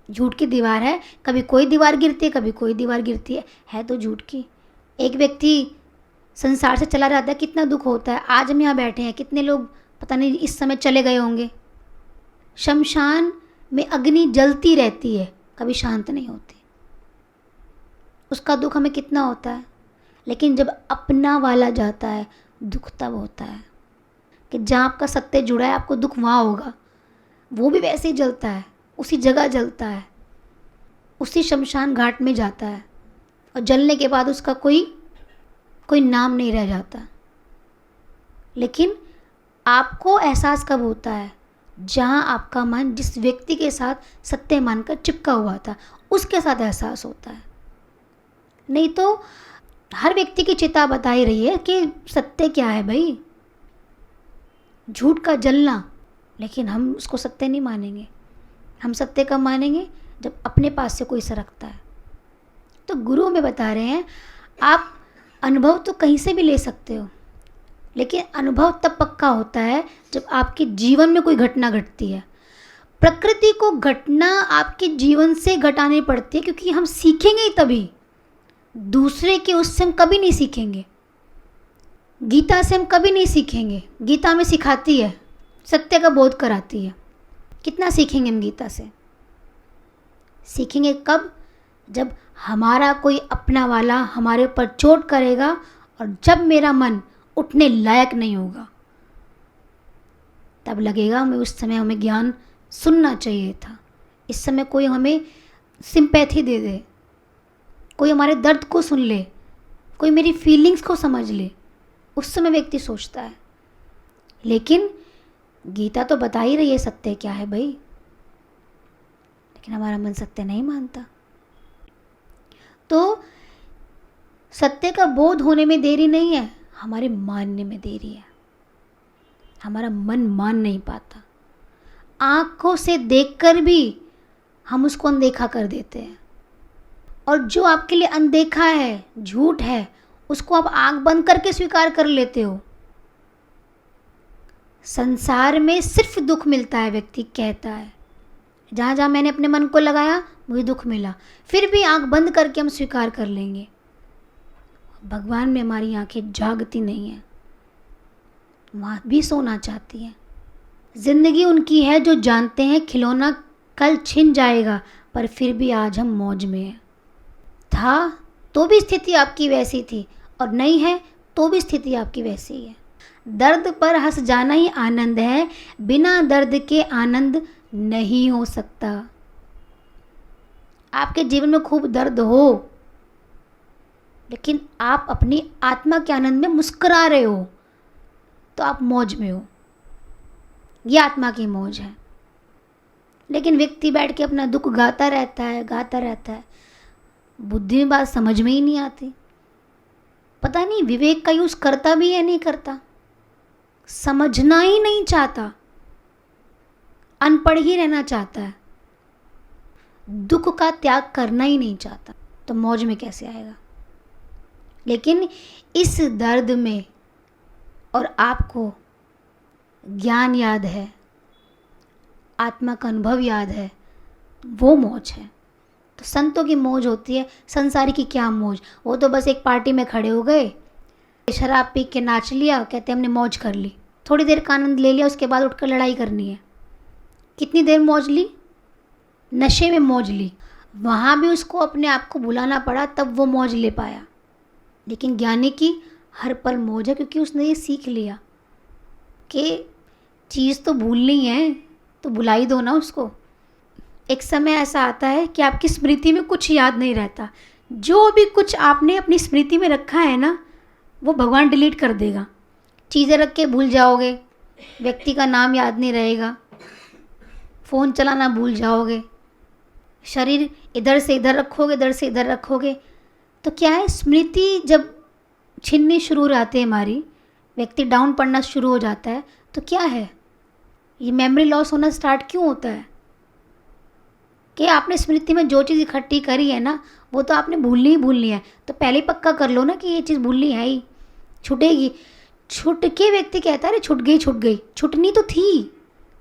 झूठ की दीवार है, कभी कोई दीवार गिरती है, कभी कोई दीवार गिरती है तो झूठ की। एक व्यक्ति संसार से चला जाता है, कितना दुख होता है। आज हम यहाँ बैठे हैं, कितने लोग पता नहीं इस समय चले गए होंगे। शमशान में अग्नि जलती रहती है, कभी शांत नहीं होती। उसका दुख हमें कितना होता है, लेकिन जब अपना वाला जाता है दुख तब होता है कि जहाँ आपका सत्य जुड़ा है आपको दुख वहाँ होगा। वो भी वैसे ही जलता है, उसी जगह जलता है, उसी शमशान घाट में जाता है, और जलने के बाद उसका कोई नाम नहीं रह जाता। लेकिन आपको एहसास कब होता है? जहाँ आपका मन जिस व्यक्ति के साथ सत्य मानकर चिपका हुआ था उसके साथ एहसास होता है। नहीं तो हर व्यक्ति की चिता बता ही रही है कि सत्य क्या है भाई, झूठ का जलना, लेकिन हम उसको सत्य नहीं मानेंगे। हम सत्य कब मानेंगे? जब अपने पास से कोई सरकता है। तो गुरु में बता रहे हैं आप अनुभव तो कहीं से भी ले सकते हो, लेकिन अनुभव तब पक्का होता है जब आपके जीवन में कोई घटना घटती है। प्रकृति को घटना आपके जीवन से घटानी पड़ती है, क्योंकि हम सीखेंगे ही तभी। दूसरे के उससे हम कभी नहीं सीखेंगे। गीता से हम कभी नहीं सीखेंगे। गीता में सिखाती है, सत्य का बोध कराती है। कितना सीखेंगे हम गीता से? सीखेंगे कब? जब हमारा कोई अपना वाला हमारे ऊपर चोट करेगा और जब मेरा मन उठने लायक नहीं होगा, तब लगेगा उस समय हमें ज्ञान सुनना चाहिए था। इस समय कोई हमें सिंपैथी दे दे, कोई हमारे दर्द को सुन ले, कोई मेरी फीलिंग्स को समझ ले, उस समय व्यक्ति सोचता है। लेकिन गीता तो बता ही रही है सत्य क्या है भाई, लेकिन हमारा मन सत्य नहीं मानता। तो सत्य का बोध होने में देरी नहीं है, हमारे मानने में देरी है। हमारा मन मान नहीं पाता। आँखों से देखकर भी हम उसको अनदेखा कर देते हैं, और जो आपके लिए अनदेखा है, झूठ है, उसको आप आँख बंद करके स्वीकार कर लेते हो। संसार में सिर्फ दुख मिलता है, व्यक्ति कहता है। जहाँ जहाँ मैंने अपने मन को लगाया मुझे दुख मिला, फिर भी आँख बंद करके हम स्वीकार कर लेंगे। भगवान में हमारी आँखें जागती नहीं हैं, वहाँ भी सोना चाहती हैं। जिंदगी उनकी है जो जानते हैं खिलौना कल छिन जाएगा, पर फिर भी आज हम मौज में हैं। था तो भी स्थिति आपकी वैसी थी, और नहीं है तो भी स्थिति आपकी वैसी ही है। दर्द पर हंस जाना ही आनंद है, बिना दर्द के आनंद नहीं हो सकता। आपके जीवन में खूब दर्द हो, लेकिन आप अपनी आत्मा के आनंद में मुस्कुरा रहे हो, तो आप मौज में हो। ये आत्मा की मौज है। लेकिन व्यक्ति बैठ के अपना दुख गाता रहता है। बुद्धि में बात समझ में ही नहीं आती। पता नहीं विवेक का यूज़ करता भी है नहीं करता, समझना ही नहीं चाहता, अनपढ़ ही रहना चाहता है, दुख का त्याग करना ही नहीं चाहता, तो मौज में कैसे आएगा? लेकिन इस दर्द में और आपको ज्ञान याद है, आत्मा का अनुभव याद है, वो मौज है। तो संतों की मौज होती है। संसारी की क्या मौज? वो तो बस एक पार्टी में खड़े हो गए, शराब पी के नाच लिया, कहते हमने मौज कर ली, थोड़ी देर का आनंद ले लिया, उसके बाद उठकर लड़ाई करनी है। कितनी देर मौज ली? नशे में मौज ली। वहाँ भी उसको अपने आप को बुलाना पड़ा, तब वो मौज ले पाया। लेकिन ज्ञानी की हर पल मौज है, क्योंकि उसने ये सीख लिया कि चीज़ तो भूलनी है, तो बुला ही दो ना उसको। एक समय ऐसा आता है कि आपकी स्मृति में कुछ याद नहीं रहता। जो भी कुछ आपने अपनी स्मृति में रखा है ना, वो भगवान डिलीट कर देगा। चीज़ें रख के भूल जाओगे, व्यक्ति का नाम याद नहीं रहेगा, फ़ोन चलाना भूल जाओगे, शरीर इधर से इधर रखोगे, इधर से इधर रखोगे। तो क्या है, स्मृति जब छिननी शुरू हो जाती है हमारी, व्यक्ति डाउन पड़ना शुरू हो जाता है, तो क्या है, ये मेमोरी लॉस होना स्टार्ट क्यों होता है? कि आपने स्मृति में जो चीज़ इकट्ठी करी है ना, वो तो आपने भूलनी ही भूलनी है। तो पहले ही पक्का कर लो ना कि ये चीज़ भूलनी है ही, छूटेगी। छूट के व्यक्ति कहता है अरे छूट गई, छूट गई। छूटनी तो थी,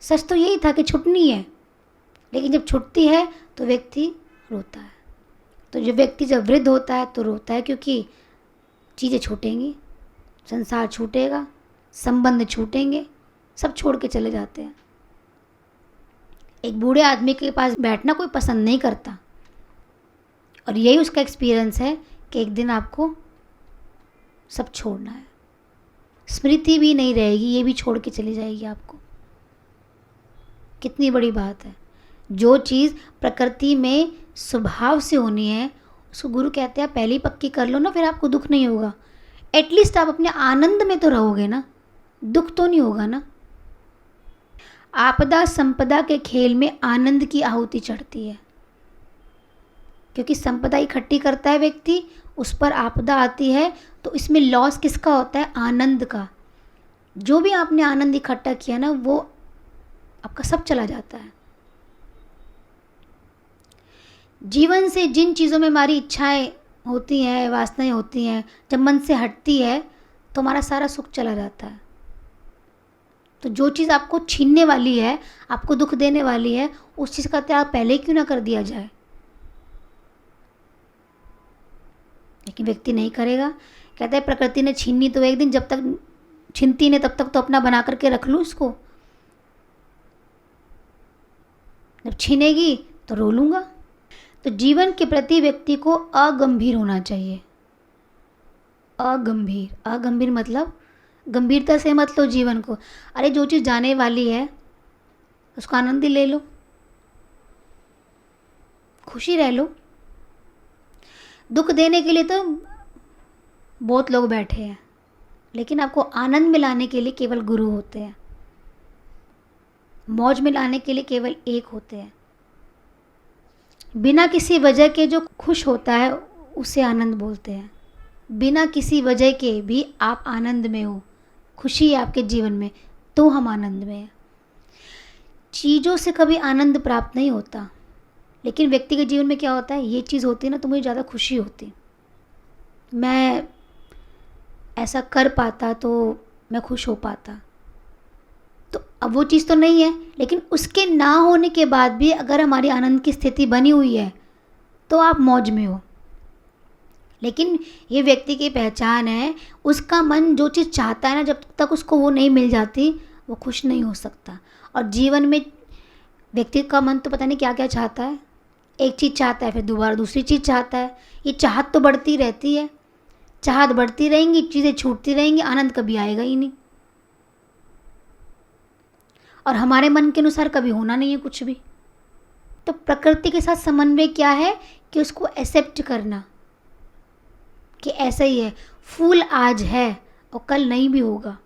सच तो यही था कि छूटनी है, लेकिन जब छूटती है तो व्यक्ति रोता है। तो जो व्यक्ति जब वृद्ध होता है तो रोता है, क्योंकि चीज़ें छूटेंगी, संसार छूटेगा, संबंध छूटेंगे, सब छोड़ के चले जाते हैं। एक बूढ़े आदमी के पास बैठना कोई पसंद नहीं करता, और यही उसका एक्सपीरियंस है कि एक दिन आपको सब छोड़ना है। स्मृति भी नहीं रहेगी, ये भी छोड़ के चली जाएगी आपको। कितनी बड़ी बात है। जो चीज़ प्रकृति में स्वभाव से होनी है, उसको गुरु कहते हैं पहले ही पक्की कर लो ना, फिर आपको दुख नहीं होगा। एटलीस्ट आप अपने आनंद में तो रहोगे ना, दुख तो नहीं होगा ना। आपदा संपदा के खेल में आनंद की आहुति चढ़ती है, क्योंकि संपदा इकट्ठी करता है व्यक्ति, उस पर आपदा आती है, तो इसमें लॉस किसका होता है? आनंद का। जो भी आपने आनंद इकट्ठा किया ना, वो आपका सब चला जाता है। जीवन से जिन चीज़ों में हमारी इच्छाएं होती हैं, वासनाएं होती हैं, जब मन से हटती है तो हमारा सारा सुख चला जाता है। तो जो चीज़ आपको छीनने वाली है, आपको दुख देने वाली है, उस चीज़ का त्याग पहले ही क्यों ना कर दिया जाए। लेकिन व्यक्ति नहीं करेगा। कहता है प्रकृति ने छीननी तो एक दिन, जब तक छीनती नहीं तब तक तो अपना बना करके रख लूँ इसको, जब छीनेगी तो रो लूँगा। तो जीवन के प्रति व्यक्ति को अगंभीर होना चाहिए। अगंभीर मतलब गंभीरता से मत लो जीवन को। अरे जो चीज़ जाने वाली है उसका आनंद ही ले लो, खुशी रह लो। दुख देने के लिए तो बहुत लोग बैठे हैं, लेकिन आपको आनंद में लाने के लिए केवल गुरु होते हैं, मौज में लाने के लिए केवल एक होते हैं। बिना किसी वजह के जो खुश होता है उसे आनंद बोलते हैं। बिना किसी वजह के भी आप आनंद में हो, खुशी है आपके जीवन में, तो हम आनंद में हैं। चीज़ों से कभी आनंद प्राप्त नहीं होता, लेकिन व्यक्ति के जीवन में क्या होता है, ये चीज़ होती है ना तो मुझे ज़्यादा खुशी होती, मैं ऐसा कर पाता तो मैं खुश हो पाता। तो अब वो चीज़ तो नहीं है, लेकिन उसके ना होने के बाद भी अगर हमारी आनंद की स्थिति बनी हुई है तो आप मौज में हो। लेकिन ये व्यक्ति की पहचान है, उसका मन जो चीज़ चाहता है ना, जब तक उसको वो नहीं मिल जाती वो खुश नहीं हो सकता। और जीवन में व्यक्ति का मन तो पता नहीं क्या क्या चाहता है, एक चीज़ चाहता है फिर दोबारा दूसरी चीज़ चाहता है। ये चाहत तो बढ़ती रहती है, चाहत बढ़ती रहेंगी, चीज़ें छूटती रहेंगी, आनंद कभी आएगा ही नहीं। और हमारे मन के अनुसार कभी होना नहीं है कुछ भी। तो प्रकृति के साथ समन्वय क्या है कि उसको एक्सेप्ट करना कि ऐसा ही है। फूल आज है और कल नहीं भी होगा,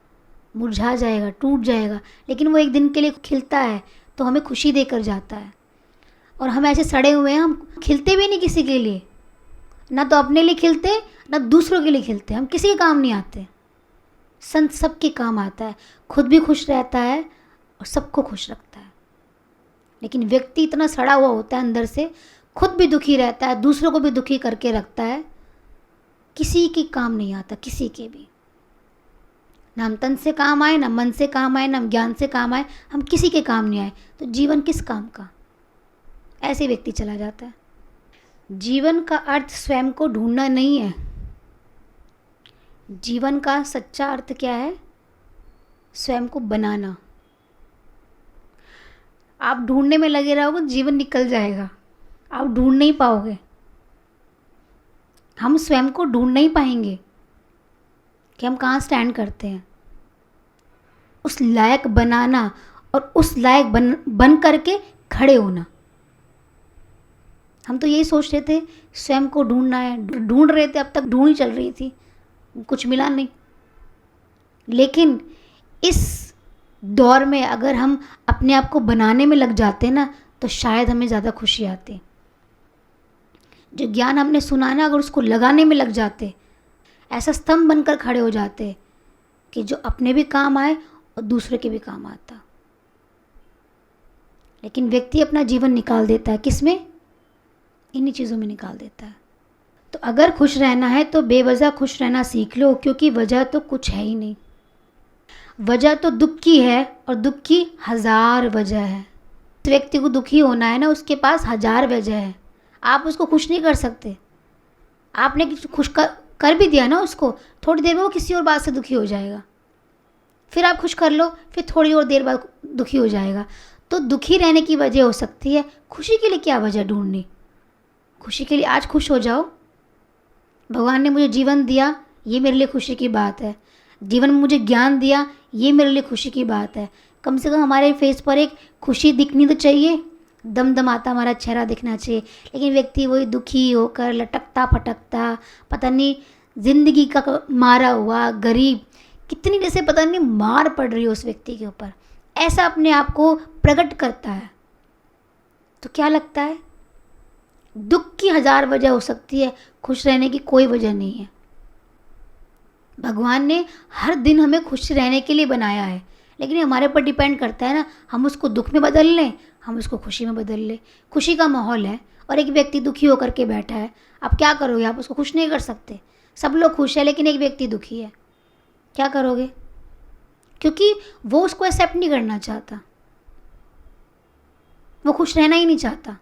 मुरझा जाएगा, टूट जाएगा, लेकिन वो एक दिन के लिए खिलता है तो हमें खुशी देकर जाता है। और हम ऐसे सड़े हुए हैं, हम खिलते भी नहीं किसी के लिए, ना तो अपने लिए खिलते ना दूसरों के लिए खिलते, हम किसी के काम नहीं आते। संत सबके काम आता है, खुद भी खुश रहता है और सबको खुश रखता है। लेकिन व्यक्ति इतना सड़ा हुआ होता है अंदर से, खुद भी दुखी रहता है, दूसरों को भी दुखी करके रखता है, किसी के काम नहीं आता, किसी के भी। ना हम तन से काम आए, ना मन से काम आए, ना ज्ञान से काम आए, हम किसी के काम नहीं आए, तो जीवन किस काम का। ऐसे व्यक्ति चला जाता है। जीवन का अर्थ स्वयं को ढूंढना नहीं है। जीवन का सच्चा अर्थ क्या है, स्वयं को बनाना। आप ढूंढने में लगे रहोगे, जीवन निकल जाएगा, आप ढूंढ नहीं पाओगे। हम स्वयं को ढूंढ नहीं पाएंगे कि हम कहाँ स्टैंड करते हैं। उस लायक बनाना और उस लायक बन करके खड़े होना। हम तो यही सोच रहे थे स्वयं को ढूंढना है, ढूंढ रहे थे, अब तक ढूंढ ही चल रही थी, कुछ मिला नहीं। लेकिन इस दौर में अगर हम अपने आप को बनाने में लग जाते ना तो शायद हमें ज़्यादा खुशी आती। जो ज्ञान हमने सुना ना, अगर उसको लगाने में लग जाते, ऐसा स्तंभ बनकर खड़े हो जाते कि जो अपने भी काम आए और दूसरे के भी काम आता। लेकिन व्यक्ति अपना जीवन निकाल देता है किस में, इन्हीं चीज़ों में निकाल देता है। तो अगर खुश रहना है तो बेवजह खुश रहना सीख लो, क्योंकि वजह तो कुछ है ही नहीं। वजह तो दुख की है और दुख की 1000 वजह है। इस व्यक्ति को दुखी होना है ना, उसके पास 1000 वजह है, आप उसको खुश नहीं कर सकते। आपने खुश कर भी दिया ना उसको, थोड़ी देर में वो किसी और बात से दुखी हो जाएगा, फिर आप खुश कर लो, फिर थोड़ी और देर बाद दुखी हो जाएगा। तो दुखी रहने की वजह हो सकती है, खुशी के लिए क्या वजह ढूंढनी। खुशी के लिए आज खुश हो जाओ, भगवान ने मुझे जीवन दिया, ये मेरे लिए खुशी की बात है। जीवन में मुझे ज्ञान दिया, ये मेरे लिए खुशी की बात है। कम से कम हमारे फेस पर एक खुशी दिखनी तो चाहिए, दमदमाता हमारा चेहरा दिखना चाहिए। लेकिन व्यक्ति वही दुखी होकर लटकता फटकता, पता नहीं जिंदगी का मारा हुआ गरीब, कितनी जैसे पता नहीं मार पड़ रही हो उस व्यक्ति के ऊपर, ऐसा अपने आप को प्रकट करता है। तो क्या लगता है, दुख की 1000 वजह हो सकती है, खुश रहने की कोई वजह नहीं है। भगवान ने हर दिन हमें खुश रहने के लिए बनाया है, लेकिन हमारे ऊपर डिपेंड करता है ना, हम उसको दुख में बदल लें, हम उसको खुशी में बदल लें। खुशी का माहौल है और एक व्यक्ति दुखी होकर के बैठा है, आप क्या करोगे? आप उसको खुश नहीं कर सकते। सब लोग खुश है लेकिन एक व्यक्ति दुखी है, क्या करोगे? क्योंकि वो उसको एक्सेप्ट नहीं करना चाहता, वो खुश रहना ही नहीं चाहता।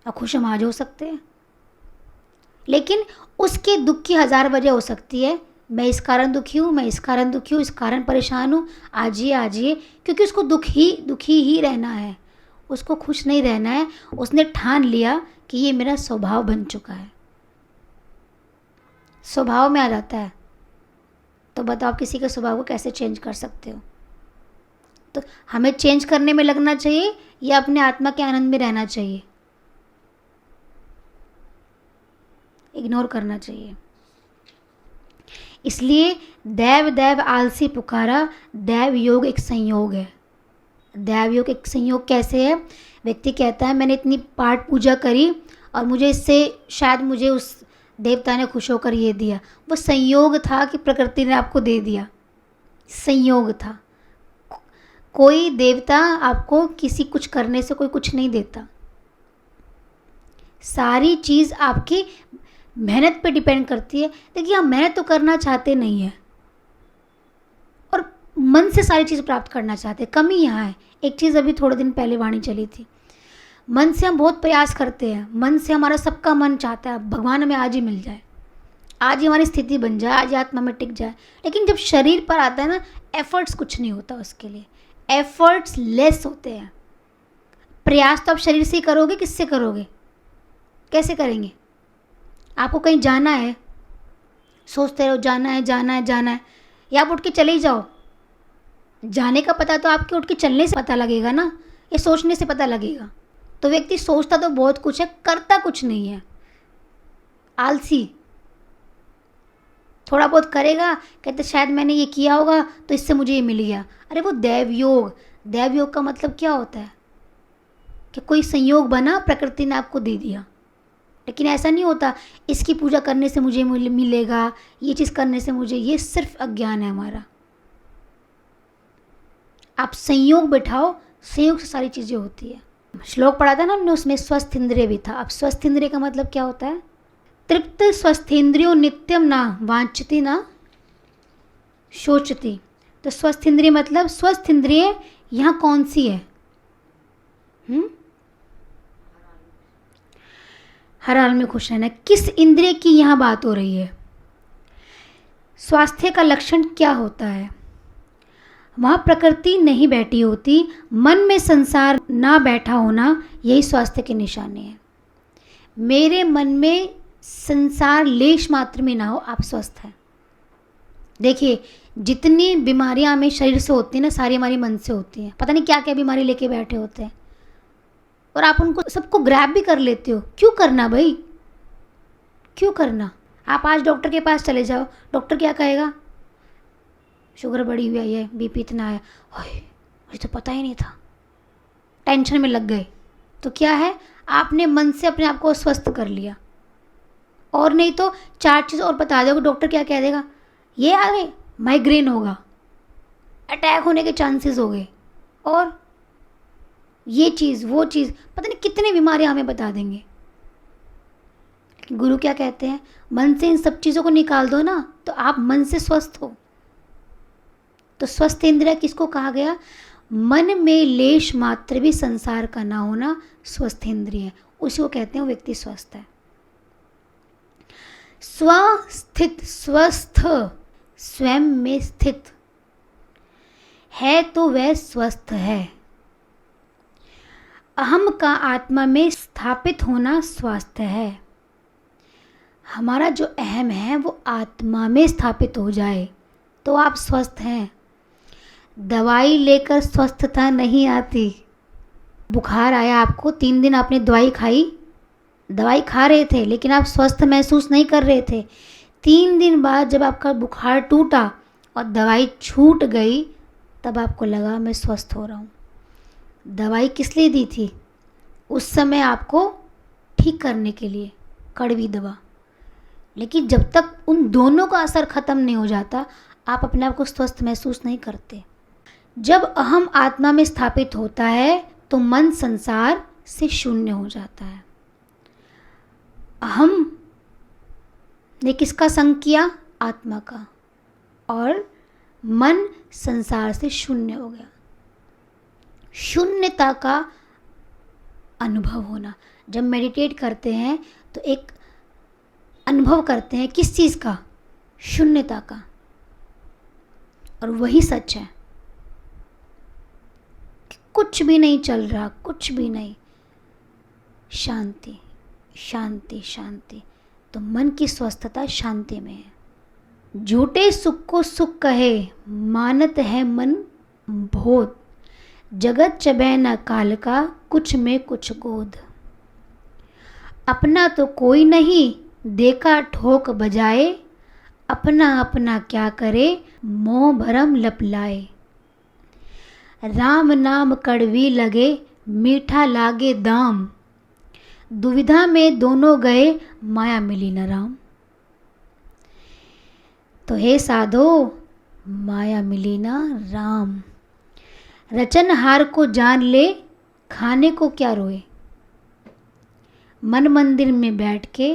और खुश हम आज हो सकते हैं, लेकिन उसके दुख की 1000 वजह हो सकती है। मैं इस कारण दुखी हूँ, मैं इस कारण दुखी हूँ, इस कारण परेशान हूँ, आज ये, क्योंकि उसको दुखी ही रहना है, उसको खुश नहीं रहना है। उसने ठान लिया कि ये मेरा स्वभाव बन चुका है, स्वभाव में आ जाता है। तो बताओ, किसी के स्वभाव को कैसे चेंज कर सकते हो? तो हमें चेंज करने में लगना चाहिए या अपने आत्मा के आनंद में रहना चाहिए? इग्नोर करना चाहिए। इसलिए दैव दैव आलसी पुकारा, दैव योग एक संयोग है। दैव योग एक संयोग कैसे है? व्यक्ति कहता है मैंने इतनी पाठ पूजा करी और मुझे इससे शायद मुझे उस देवता ने खुश होकर ये दिया। वो संयोग था कि प्रकृति ने आपको दे दिया, संयोग था। कोई देवता आपको किसी कुछ करने से कोई कुछ नहीं देता। सारी चीज़ आपकी मेहनत पे डिपेंड करती है। देखिए, हम मेहनत तो करना चाहते नहीं है और मन से सारी चीज़ प्राप्त करना चाहते हैं। कमी यहाँ है। एक चीज़ अभी थोड़े दिन पहले वाणी चली थी, मन से हम बहुत प्रयास करते हैं, मन से हमारा सबका मन चाहता है भगवान हमें आज ही मिल जाए, आज ही हमारी स्थिति बन जाए, आज ही आत्मा में टिक जाए। लेकिन जब शरीर पर आता है ना, एफर्ट्स कुछ नहीं होता उसके लिए, एफर्ट्स लेस होते हैं। प्रयास तो आप शरीर से ही करोगे, किससे करोगे? कैसे करेंगे? आपको कहीं जाना है, सोचते रहो जाना है जाना है जाना है, या आप उठ के चले ही जाओ। जाने का पता तो आपके उठ के चलने से पता लगेगा ना, ये सोचने से पता लगेगा। तो व्यक्ति सोचता तो बहुत कुछ है, करता कुछ नहीं है, आलसी। थोड़ा बहुत करेगा, कहते शायद मैंने ये किया होगा तो इससे मुझे ये मिल गया। अरे वो दैवयोग, दैवयोग का मतलब क्या होता है? कि कोई संयोग बना, प्रकृति ने आपको दे दिया। लेकिन ऐसा नहीं होता इसकी पूजा करने से मुझे मिलेगा, ये चीज़ करने से मुझे, ये सिर्फ अज्ञान है हमारा। आप संयोग बैठाओ, संयोग से सारी चीज़ें होती है। श्लोक पढ़ा था ना हमने, उसमें स्वस्थ इंद्रिय भी था। अब स्वस्थ इंद्रिय का मतलब क्या होता है? तृप्त स्वस्थेंद्रियो नित्यम ना वांछति ना शोचति। तो स्वस्थ इंद्रिय मतलब, स्वस्थ इंद्रिय यहाँ कौन सी है? हर हाल में खुश रहना। किस इंद्रिय की यहाँ बात हो रही है? स्वास्थ्य का लक्षण क्या होता है? वहाँ प्रकृति नहीं बैठी होती, मन में संसार ना बैठा होना, यही स्वास्थ्य की निशानी है। मेरे मन में संसार लेश मात्र में ना हो, आप स्वस्थ हैं। देखिए, जितनी बीमारियां हमें शरीर से होती हैं ना, सारी हमारी मन से होती हैं। पता नहीं क्या क्या बीमारी लेके बैठे होते हैं और आप उनको सबको ग्रैब भी कर लेते हो। क्यों करना भाई, क्यों करना? आप आज डॉक्टर के पास चले जाओ, डॉक्टर क्या कहेगा? शुगर बढ़ी हुई है, बीपी इतना है। मुझे तो पता ही नहीं था, टेंशन में लग गए। तो क्या है, आपने मन से अपने आप को स्वस्थ कर लिया। और नहीं तो 4 चीज़ और बता दोगे, डॉक्टर क्या कह देगा? ये आ गए, माइग्रेन होगा, अटैक होने के चांसेस हो गए, और ये चीज़ वो चीज़, पता नहीं कितनी बीमारियां हमें बता देंगे। लेकिन गुरु क्या कहते हैं? मन से इन सब चीज़ों को निकाल दो ना, तो आप मन से स्वस्थ हो। तो स्वस्थ इंद्रिय किसको कहा गया? मन में लेश मात्र भी संसार का ना होना स्वस्थ इंद्रिय, उसी को कहते हैं वो व्यक्ति स्वस्थ है। स्वस्थित, स्वस्थ, स्वयं में स्थित है तो वह स्वस्थ है। अहम का आत्मा में स्थापित होना स्वास्थ्य है। हमारा जो अहम है वो आत्मा में स्थापित हो जाए तो आप स्वस्थ हैं। दवाई लेकर स्वस्थता नहीं आती। बुखार आया आपको, 3 दिन आपने दवाई खाई, दवाई खा रहे थे लेकिन आप स्वस्थ महसूस नहीं कर रहे थे। 3 दिन बाद जब आपका बुखार टूटा और दवाई छूट गई, तब आपको लगा मैं स्वस्थ हो रहा हूँ। दवाई किस लिए दी थी? उस समय आपको ठीक करने के लिए, कड़वी दवा। लेकिन जब तक उन दोनों का असर ख़त्म नहीं हो जाता, आप अपने आप को स्वस्थ महसूस नहीं करते। जब अहम आत्मा में स्थापित होता है तो मन संसार से शून्य हो जाता है। अहम ने किसका संग किया? आत्मा का। और मन संसार से शून्य हो गया। शून्यता का अनुभव होना। जब मेडिटेट करते हैं तो एक अनुभव करते हैं किस चीज़ का? शून्यता का। और वही सच है कि कुछ भी नहीं चल रहा, कुछ भी नहीं, शांति शांति शांति। तो मन की स्वस्थता शांति में है। झूठे सुख को सुख कहे, मानत है मन बोध। जगत चबै न काल का, कुछ में कुछ गोद। अपना तो कोई नहीं, देखा ठोक बजाए। अपना अपना क्या करे, मोह भरम लपलाए। राम नाम कड़वी लगे, मीठा लागे दाम। दुविधा में दोनों गए, माया मिली न राम। तो हे साधो, माया मिली ना राम। रचनहार को जान ले, खाने को क्या रोए। मन मंदिर में बैठ के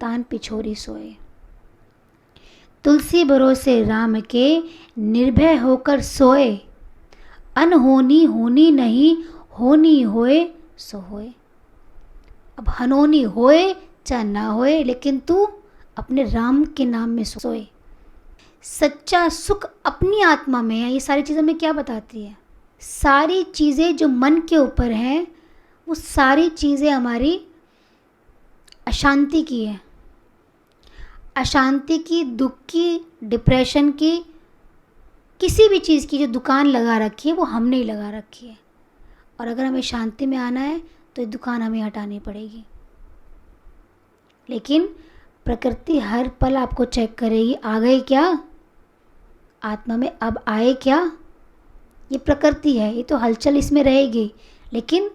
तान पिछोरी सोए। तुलसी भरोसे राम के, निर्भय होकर सोए। अनहोनी होनी नहीं, होनी होए सो होए। अब अनहोनी होए चाहे ना होए, लेकिन तू अपने राम के नाम में सोए। सच्चा सुख अपनी आत्मा में है। ये सारी चीज़ें हमें क्या बताती है? सारी चीज़ें जो मन के ऊपर हैं, वो सारी चीज़ें हमारी अशांति की है। अशांति की, दुख की, डिप्रेशन की, किसी भी चीज़ की जो दुकान लगा रखी है वो हमने ही लगा रखी है। और अगर हमें शांति में आना है तो ये दुकान हमें हटानी पड़ेगी। लेकिन प्रकृति हर पल आपको चेक करेगी, आ गए क्या आत्मा में, अब आए क्या। ये प्रकृति है, ये तो हलचल इसमें रहेगी। लेकिन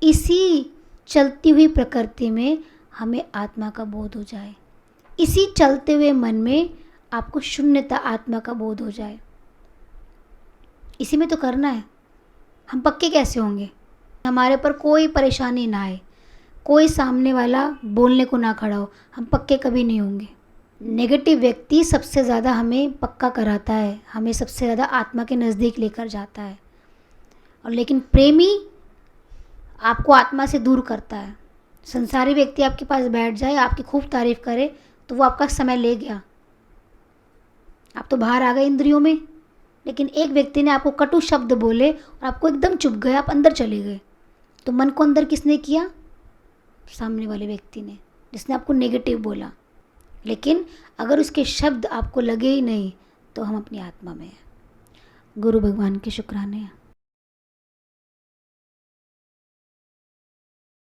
इसी चलती हुई प्रकृति में हमें आत्मा का बोध हो जाए, इसी चलते हुए मन में आपको शून्यता आत्मा का बोध हो जाए। इसी में तो करना है। हम पक्के कैसे होंगे? हमारे पर कोई परेशानी ना आए, कोई सामने वाला बोलने को ना खड़ा हो, हम पक्के कभी नहीं होंगे। नेगेटिव व्यक्ति सबसे ज़्यादा हमें पक्का कराता है, हमें सबसे ज़्यादा आत्मा के नज़दीक लेकर जाता है। और लेकिन प्रेमी आपको आत्मा से दूर करता है। संसारी व्यक्ति आपके पास बैठ जाए, आपकी खूब तारीफ करे, तो वो आपका समय ले गया, आप तो बाहर आ गए इंद्रियों में। लेकिन एक व्यक्ति ने आपको कटु शब्द बोले और आपको एकदम चुभ गए, आप अंदर चले गए, तो मन को अंदर किसने किया? सामने वाले व्यक्ति ने, जिसने आपको नेगेटिव बोला। लेकिन अगर उसके शब्द आपको लगे ही नहीं तो हम अपनी आत्मा में हैं। गुरु भगवान के शुक्राने हैं।